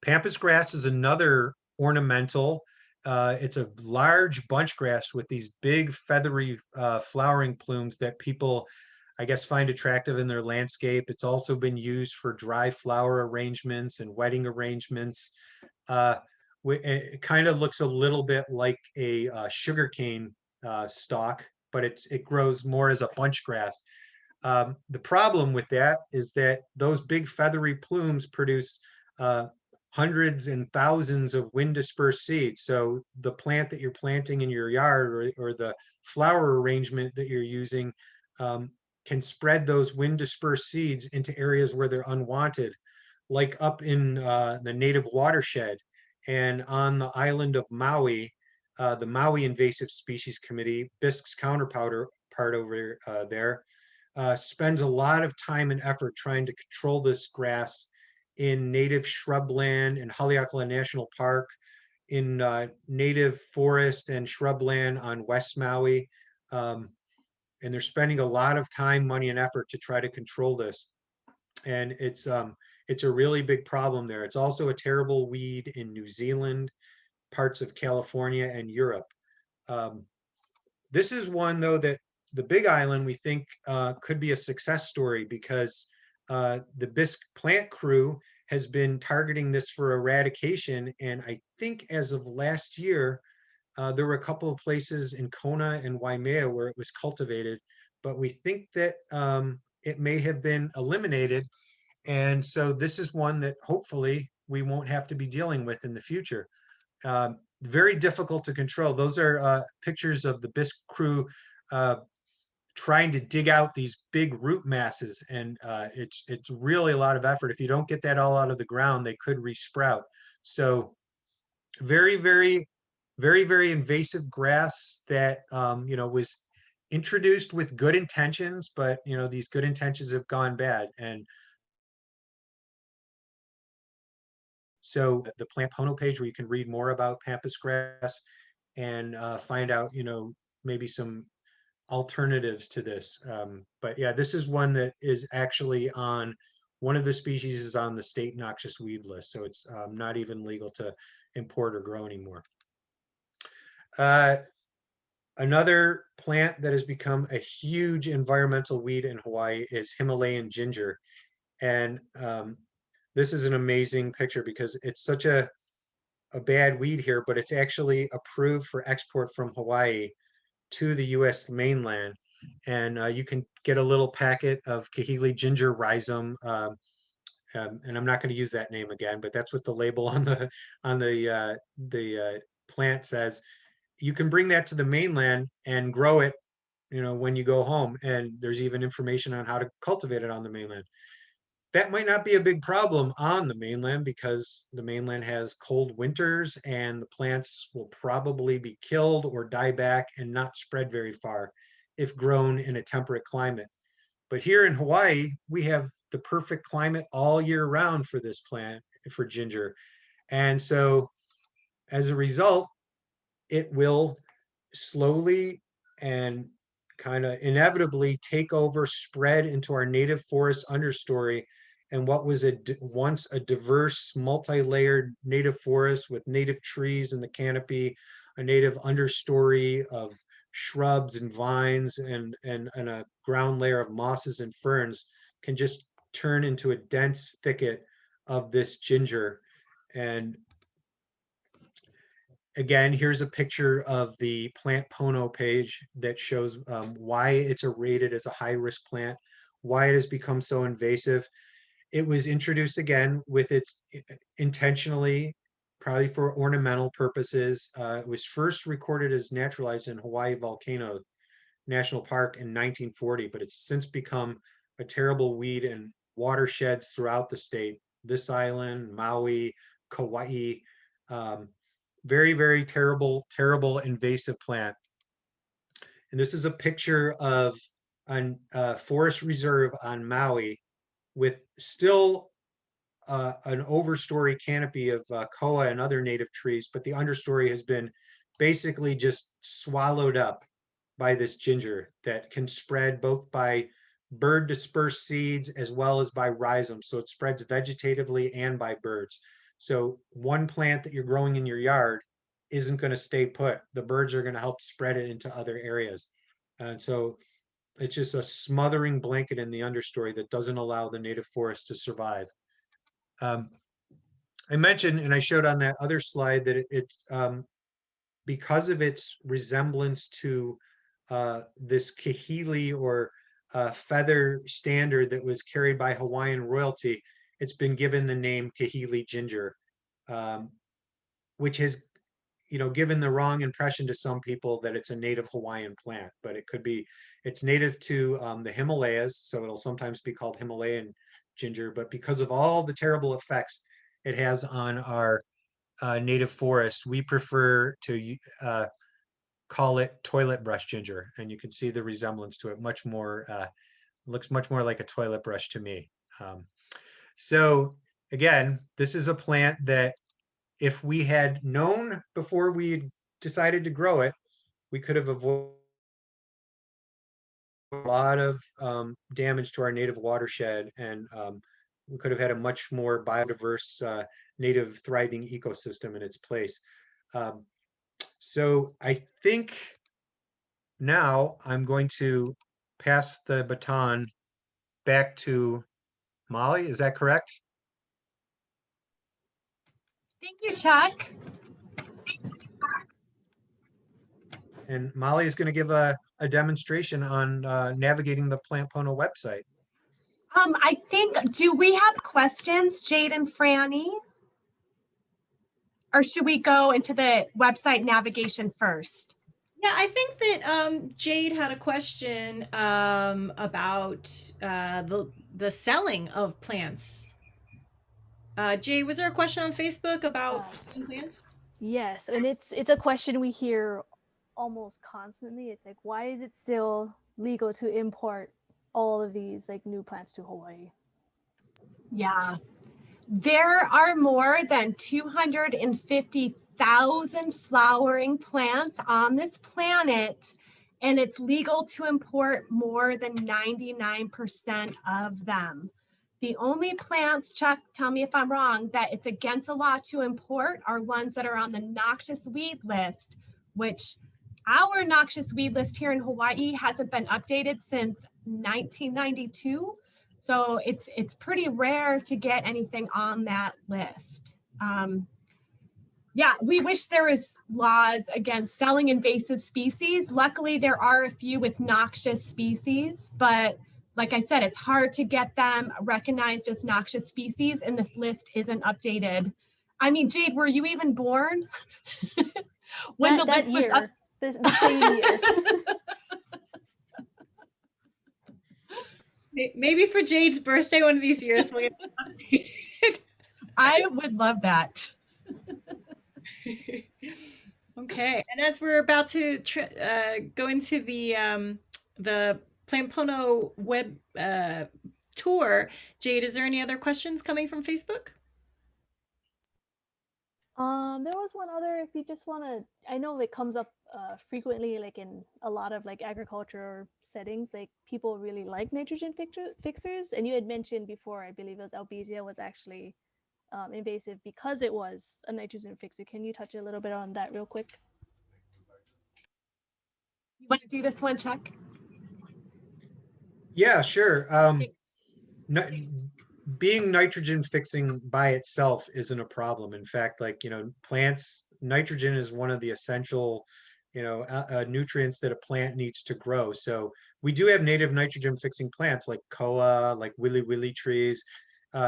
Pampas grass is another ornamental. It's a large bunch grass with these big feathery flowering plumes that people, I guess, find attractive in their landscape. It's also been used for dry flower arrangements and wedding arrangements. It kind of looks a little bit like a sugarcane stalk, but it grows more as a bunch grass. The problem with that is that those big feathery plumes produce hundreds and thousands of wind dispersed seeds. So the plant that you're planting in your yard or the flower arrangement that you're using can spread those wind dispersed seeds into areas where they're unwanted, like up in the native watershed and on the island of Maui. The Maui Invasive Species Committee, BISC's counterpart over there, spends a lot of time and effort trying to control this grass in native shrubland in Haleakala National Park, in native forest and shrubland on West Maui. And they're spending a lot of time, money, and effort to try to control this. And it's a really big problem there. It's also a terrible weed in New Zealand, parts of California, and Europe. This is one, though, that the Big Island, we think, could be a success story because the Bisque plant crew has been targeting this for eradication. And I think as of last year, there were a couple of places in Kona and Waimea where it was cultivated, but we think that it may have been eliminated. And so this is one that hopefully we won't have to be dealing with in the future. Very difficult to control. Those are pictures of the Bisque crew trying to dig out these big root masses, and it's really a lot of effort. If you don't get that all out of the ground, they could resprout. So very, very, very, very invasive grass that was introduced with good intentions, but these good intentions have gone bad. And so the Plant Pono page, where you can read more about Pampas grass and find out, maybe some alternatives to this. But yeah, this is one that is actually on, one of the species is on the state noxious weed list. So it's not even legal to import or grow anymore. Another plant that has become a huge environmental weed in Hawaii is Himalayan ginger. And this is an amazing picture because it's such a bad weed here, but it's actually approved for export from Hawaii to the US mainland. And you can get a little packet of Kahili ginger rhizome. And I'm not going to use that name again, but that's what the label on the plant says. You can bring that to the mainland and grow it, when you go home. And there's even information on how to cultivate it on the mainland. That might not be a big problem on the mainland because the mainland has cold winters and the plants will probably be killed or die back and not spread very far if grown in a temperate climate. But here in Hawaii, we have the perfect climate all year round for this plant, for ginger. And so as a result, it will slowly and kind of inevitably take over, spread into our native forest understory. And what was once a diverse, multi-layered native forest with native trees in the canopy, a native understory of shrubs and vines and a ground layer of mosses and ferns, can just turn into a dense thicket of this ginger. And again, here's a picture of the Plant Pono page that shows why it's rated as a high-risk plant, why it has become so invasive. It was introduced again with its intentionally, probably for ornamental purposes. It was first recorded as naturalized in Hawaii Volcano National Park in 1940, but it's since become a terrible weed in watersheds throughout the state. This island, Maui, Kauai, very, very terrible, terrible invasive plant. And this is a picture of a forest reserve on Maui with still an overstory canopy of koa and other native trees, but the understory has been basically just swallowed up by this ginger that can spread both by bird dispersed seeds as well as by rhizomes. So it spreads vegetatively and by birds. So one plant that you're growing in your yard isn't going to stay put. The birds are going to help spread it into other areas. And so it's just a smothering blanket in the understory that doesn't allow the native forest to survive. I mentioned, and I showed on that other slide, that it's because of its resemblance to this kahili or feather standard that was carried by Hawaiian royalty, it's been given the name Kahili ginger, which has given the wrong impression to some people that it's a native Hawaiian plant, but it could be, it's native to the Himalayas, so it'll sometimes be called Himalayan ginger, but because of all the terrible effects it has on our native forest, we prefer to call it toilet brush ginger, and you can see the resemblance to it. Much more, looks much more like a toilet brush to me. So again, this is a plant that if we had known before we decided to grow it, we could have avoided a lot of damage to our native watershed, and we could have had a much more biodiverse, native thriving ecosystem in its place. So I think now I'm going to pass the baton back to Molly. Is that correct? Thank you, Chuck. And Molly is going to give a demonstration on navigating the Plant Pono website. I think, do we have questions, Jade and Franny? Or should we go into the website navigation first? Yeah, I think that Jade had a question about the selling of plants. Jade, was there a question on Facebook about selling plants? Yes, and it's a question we hear almost constantly. It's like, why is it still legal to import all of these like new plants to Hawaii? Yeah. There are more than 250,000 flowering plants on this planet, and it's legal to import more than 99% of them. The only plants, Chuck, tell me if I'm wrong, that it's against the law to import are ones that are on the noxious weed list, which our noxious weed list here in Hawaii hasn't been updated since 1992. So it's pretty rare to get anything on that list. Yeah, we wish there was laws against selling invasive species. Luckily, there are a few with noxious species, but like I said, it's hard to get them recognized as noxious species, and this list isn't updated. I mean, Jade, were you even born when the list was up? The same year. Maybe for Jade's birthday one of these years we'll get updated. I would love that. Okay, and as we're about to go into the Plant Pono web tour, Jade, is there any other questions coming from Facebook? There was one other, if you just want to, I know it comes up frequently, like in a lot of like agriculture settings, like people really like nitrogen fixers. And you had mentioned before, I believe it was Albizia was actually invasive because it was a nitrogen fixer. Can you touch a little bit on that real quick? You want to do this one, Chuck? Yeah, sure. Being nitrogen fixing by itself isn't a problem. In fact, like, plants, nitrogen is one of the essential, nutrients that a plant needs to grow. So we do have native nitrogen fixing plants like koa, like willy willy trees.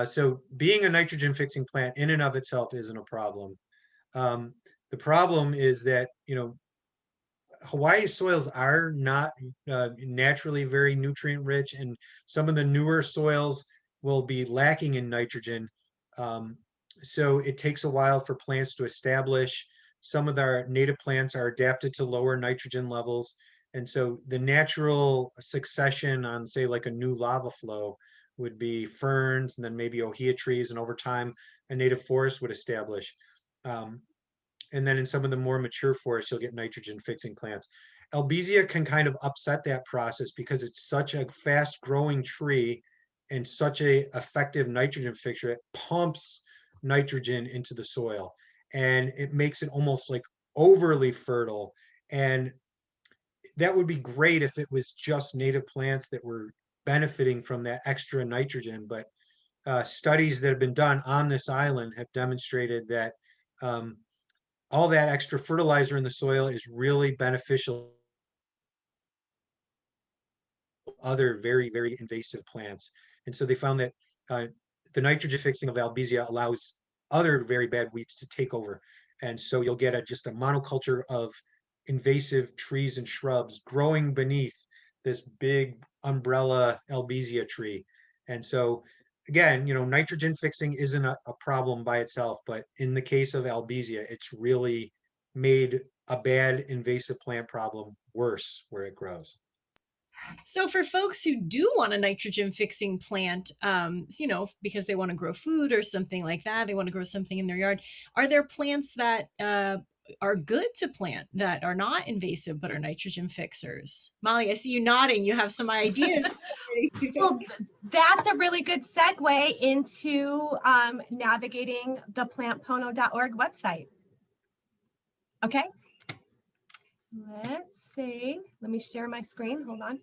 So being a nitrogen fixing plant in and of itself isn't a problem. The problem is that, Hawaii's soils are not naturally very nutrient rich, and some of the newer soils will be lacking in nitrogen. So it takes a while for plants to establish. Some of our native plants are adapted to lower nitrogen levels. And so the natural succession on, say, like a new lava flow would be ferns and then maybe ohia trees. And over time, a native forest would establish. And then in some of the more mature forests, you'll get nitrogen fixing plants. Albizia can kind of upset that process because it's such a fast growing tree and such a effective nitrogen fixture. It pumps nitrogen into the soil and it makes it almost like overly fertile. And that would be great if it was just native plants that were benefiting from that extra nitrogen. But studies that have been done on this island have demonstrated that all that extra fertilizer in the soil is really beneficial to other very, very invasive plants. And so they found that the nitrogen fixing of Albizia allows other very bad weeds to take over. And so you'll get just a monoculture of invasive trees and shrubs growing beneath this big umbrella Albizia tree. And so again, nitrogen fixing isn't a problem by itself, but in the case of Albizia, it's really made a bad invasive plant problem worse where it grows. So for folks who do want a nitrogen fixing plant, you know, because they want to grow food or something like that, they want to grow something in their yard, are there plants that are good to plant that are not invasive but are nitrogen fixers? Molly, I see you nodding. You have some ideas. Well, that's a really good segue into navigating the plantpono.org website. Okay. Let's see. Let me share my screen. Hold on.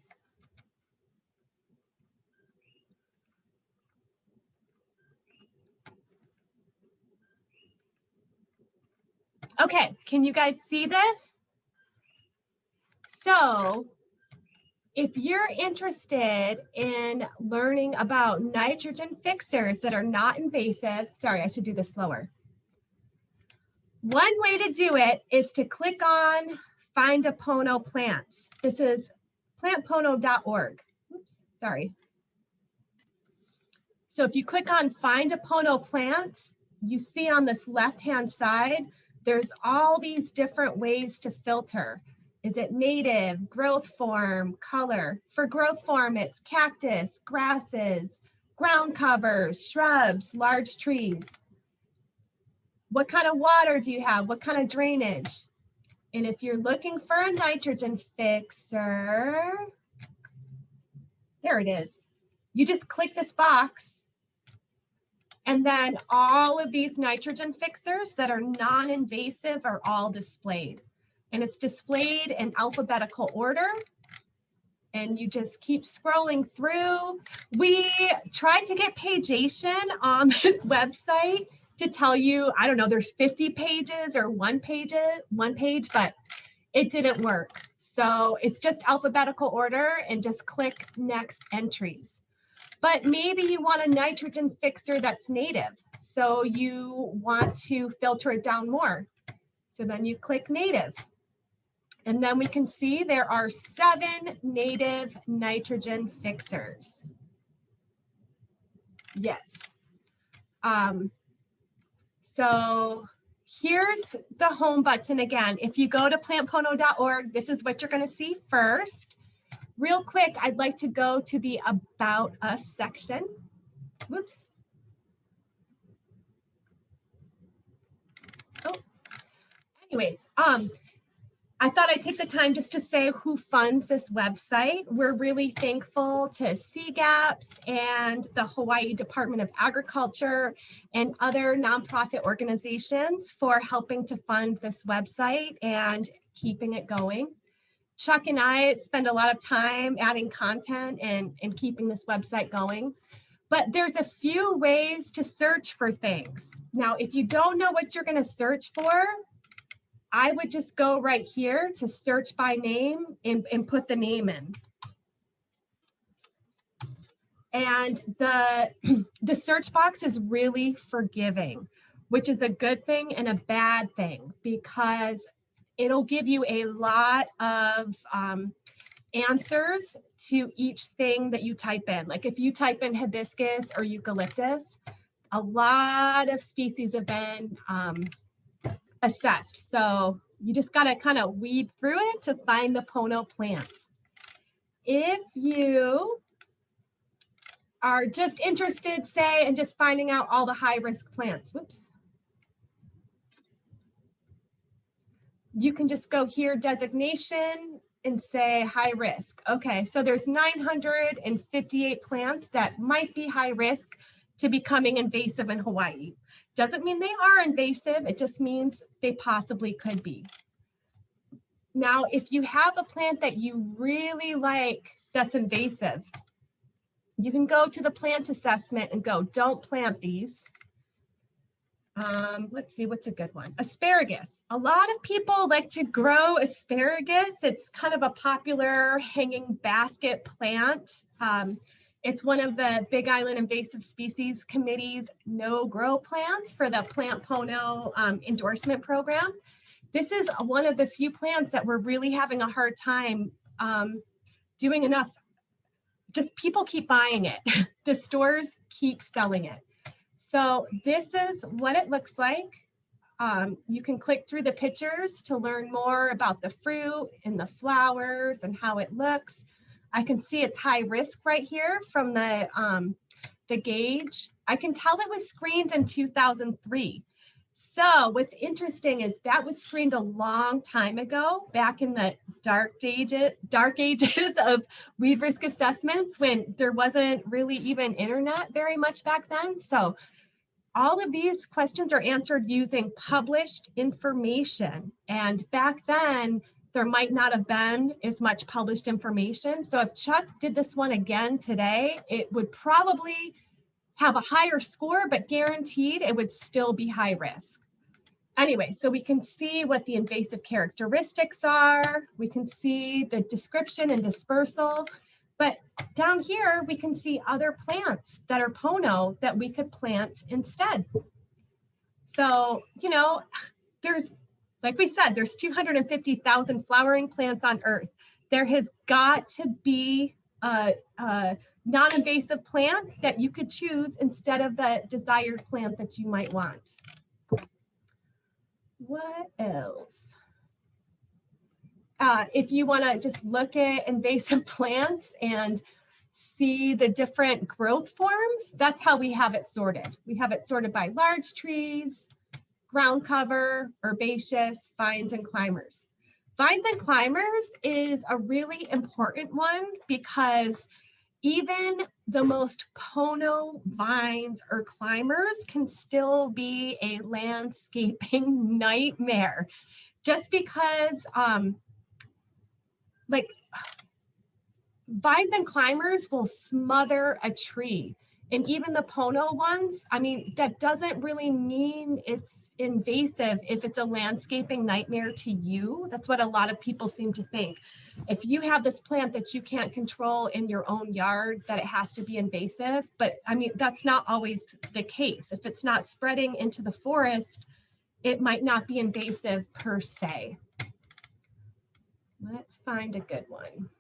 Okay, can you guys see this? So if you're interested in learning about nitrogen fixers that are not invasive, sorry, I should do this slower. One way to do it is to click on Find a Pono Plant. This is plantpono.org. Oops, sorry. So if you click on Find a Pono Plant, you see on this left-hand side, there's all these different ways to filter. Is it native, growth form, color? For growth form, it's cactus, grasses, ground covers, shrubs, large trees. What kind of water do you have? What kind of drainage? And if you're looking for a nitrogen fixer, there it is. You just click this box, and then all of these nitrogen fixers that are non-invasive are all displayed. And it's displayed in alphabetical order. And you just keep scrolling through. We tried to get pageation on this website to tell you, I don't know, there's 50 pages or one page, but it didn't work. So it's just alphabetical order and just click next entries. But maybe you want a nitrogen fixer that's native. So you want to filter it down more. So then you click native. And then we can see there are 7 native nitrogen fixers. Yes. So here's the home button again. If you go to plantpono.org, this is what you're going to see first. Real quick, I'd like to go to the About Us section. Whoops. Oh, anyways, I thought I'd take the time just to say who funds this website. We're really thankful to CGAPS and the Hawaii Department of Agriculture and other nonprofit organizations for helping to fund this website and keeping it going. Chuck and I spend a lot of time adding content and keeping this website going. But there's a few ways to search for things. Now, if you don't know what you're going to search for, I would just go right here to search by name and put the name in. And the search box is really forgiving, which is a good thing and a bad thing because it'll give you a lot of answers to each thing that you type in. Like if you type in hibiscus or eucalyptus, a lot of species have been assessed. So you just got to kind of weed through it to find the Pono plants. If you are just interested, say, in just finding out all the high-risk plants, whoops, you can just go here, designation, and say high risk. Okay, so there's 958 plants that might be high risk to becoming invasive in Hawaii. Doesn't mean they are invasive, it just means they possibly could be. Now, if you have a plant that you really like that's invasive, you can go to the plant assessment and go, don't plant these. Let's see, what's a good one? Asparagus. A lot of people like to grow asparagus. It's kind of a popular hanging basket plant. It's one of the Big Island Invasive Species Committee's no-grow plants for the Plant Pono endorsement program. This is one of the few plants that we're really having a hard time doing enough. Just people keep buying it. The stores keep selling it. So this is what it looks like. You can click through the pictures to learn more about the fruit and the flowers and how it looks. I can see it's high risk right here from the gauge. I can tell it was screened in 2003. So what's interesting is that was screened a long time ago, back in the dark ages of weed risk assessments, when there wasn't really even internet very much back then. So all of these questions are answered using published information. And back then, there might not have been as much published information. So if Chuck did this one again today, it would probably have a higher score, but guaranteed it would still be high risk. Anyway, so we can see what the invasive characteristics are. We can see the description and dispersal. But down here, we can see other plants that are Pono that we could plant instead. So, you know, there's, like we said, there's 250,000 flowering plants on Earth. There has got to be a non-invasive plant that you could choose instead of the desired plant that you might want. What else? If you want to just look at invasive plants and see the different growth forms, that's how we have it sorted. We have it sorted by large trees, ground cover, herbaceous, vines, and climbers. Vines and climbers is a really important one because even the most Pono vines or climbers can still be a landscaping nightmare. Just because like vines and climbers will smother a tree. And even the Pono ones, I mean, that doesn't really mean it's invasive if it's a landscaping nightmare to you. That's what a lot of people seem to think. If you have this plant that you can't control in your own yard, that it has to be invasive. But I mean, that's not always the case. If it's not spreading into the forest, it might not be invasive per se. Let's find a good one.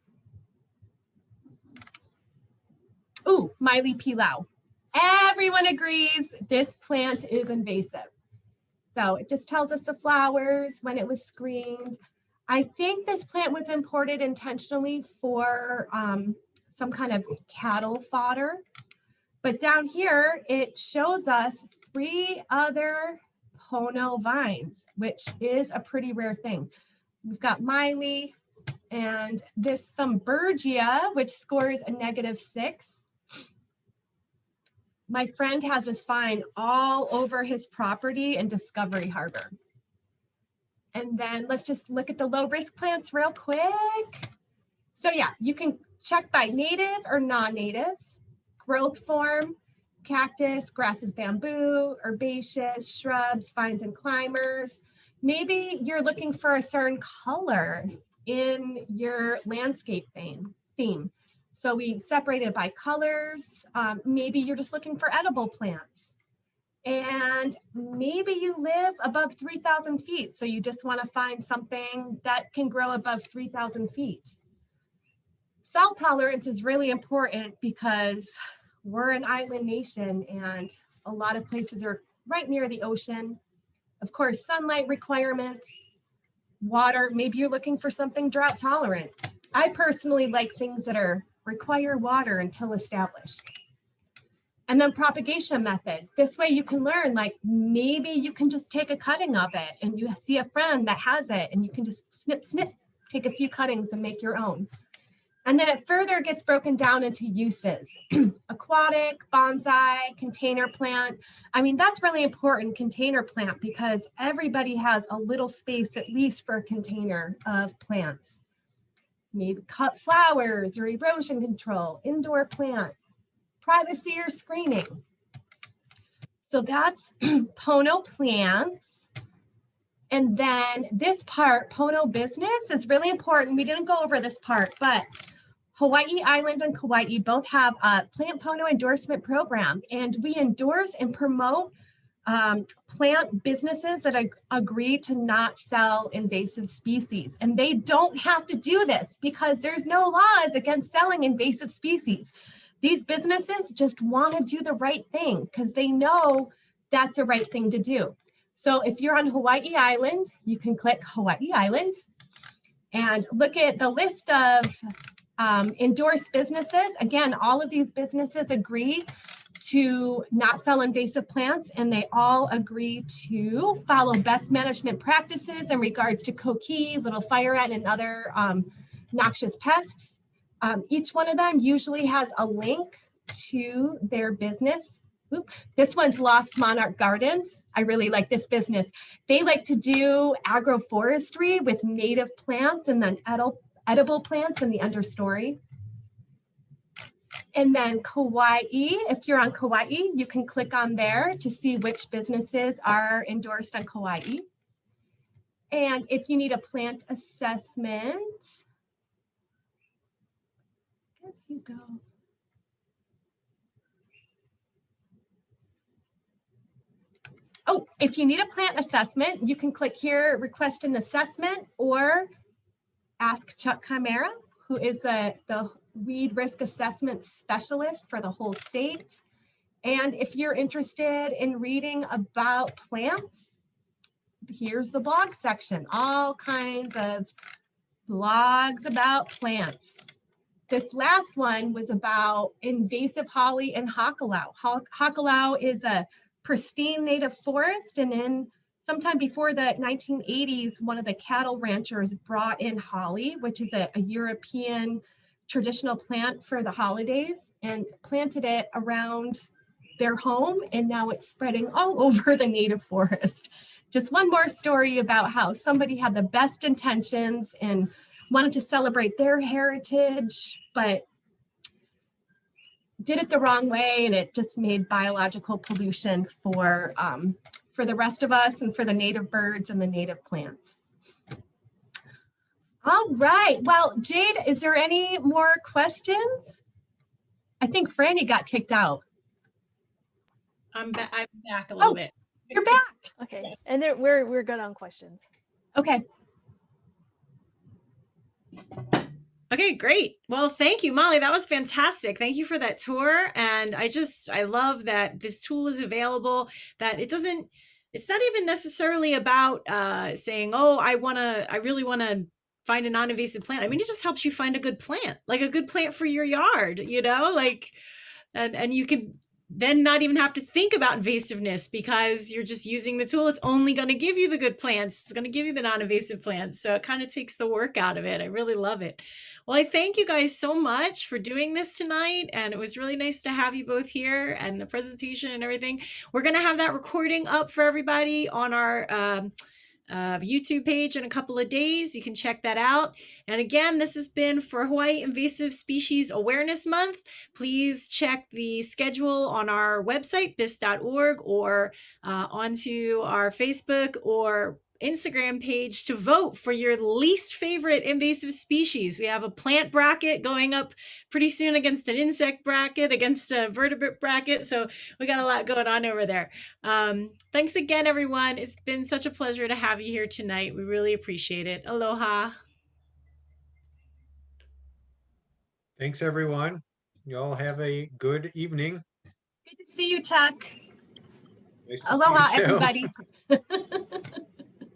Ooh, Miley Pilau. Everyone agrees this plant is invasive. So it just tells us the flowers, when it was screened. I think this plant was imported intentionally for some kind of cattle fodder. But down here, it shows us 3 other Pono vines, which is a pretty rare thing. We've got Miley and this Thumbergia, which scores a -6. My friend has this vine all over his property in Discovery Harbor. And then let's just look at the low risk plants real quick. So yeah, you can check by native or non-native, growth form, cactus, grasses, bamboo, herbaceous, shrubs, vines, and climbers. Maybe you're looking for a certain color in your landscape theme. So we separated by colors. Maybe you're just looking for edible plants. And maybe you live above 3,000 feet. So you just want to find something that can grow above 3,000 feet. Salt tolerance is really important because we're an island nation and a lot of places are right near the ocean. Of course, sunlight requirements, water, maybe you're looking for something drought tolerant. I personally like things that require water until established. And then propagation method. This way you can learn, like maybe you can just take a cutting of it and you see a friend that has it and you can just snip, take a few cuttings and make your own. And then it further gets broken down into uses. Aquatic, bonsai, container plant. I mean, that's really important, container plant, because everybody has a little space at least for a container of plants. Maybe cut flowers or erosion control, indoor plant, privacy or screening. So that's Pono plants. And then this part, Pono business, is really important. We didn't go over this part, but Hawaii Island and Kauai both have a Plant Pono endorsement program, and we endorse and promote plant businesses that agree to not sell invasive species. And they don't have to do this because there's no laws against selling invasive species. These businesses just want to do the right thing because they know that's the right thing to do. So if you're on Hawaii Island, you can click Hawaii Island and look at the list of Endorsed businesses, again, all of these businesses agree to not sell invasive plants, and they all agree to follow best management practices in regards to coqui, little fire ant, and other noxious pests. Each one of them usually has a link to their business. Oop. This one's Lost Monarch Gardens. I really like this business. They like to do agroforestry with native plants and then edible plants in the understory. And then Kauai, if you're on Kauai, you can click on there to see which businesses are endorsed on Kauai. And if you need a plant assessment, I guess you go. Oh, if you need a plant assessment, you can click here, request an assessment, or ask Chuck Chimera, who is the weed risk assessment specialist for the whole state. And if you're interested in reading about plants, here's the blog section, all kinds of blogs about plants. This last one was about invasive holly and hakalau. Hakalau is a pristine native forest, and in sometime before the 1980s, one of the cattle ranchers brought in holly, which is a European traditional plant for the holidays, and planted it around their home, and now it's spreading all over the native forest. Just one more story about how somebody had the best intentions and wanted to celebrate their heritage, but did it the wrong way, and it just made biological pollution for the rest of us and for the native birds and the native plants. All right, well, Jade, is there any more questions? I think Franny got kicked out. I'm back a little bit. You're back. Okay, and there, we're good on questions. Okay. Okay, great. Well, thank you, Molly. That was fantastic. Thank you for that tour. And I love that this tool is available, that it's not even necessarily about saying, oh, I really want to find a non-invasive plant. I mean, it just helps you find a good plant, like a good plant for your yard, and you can then not even have to think about invasiveness because you're just using the tool. It's only going to give you the good plants. It's going to give you the non-invasive plants. So it kind of takes the work out of it. I really love it. Well, I thank you guys so much for doing this tonight. And it was really nice to have you both here and the presentation and everything. We're going to have that recording up for everybody on our YouTube page in a couple of days. You can check that out. And again, this has been for Hawaii Invasive Species Awareness Month. Please check the schedule on our website, bis.org, or onto our Facebook or Instagram page to vote for your least favorite invasive species. We have a plant bracket going up pretty soon against an insect bracket, against a vertebrate bracket. So we got a lot going on over there. Thanks again, everyone. It's been such a pleasure to have you here tonight. We really appreciate it. Aloha. Thanks, everyone. You all have a good evening. Good to see you, Chuck. Nice to Aloha, see you too. everybody.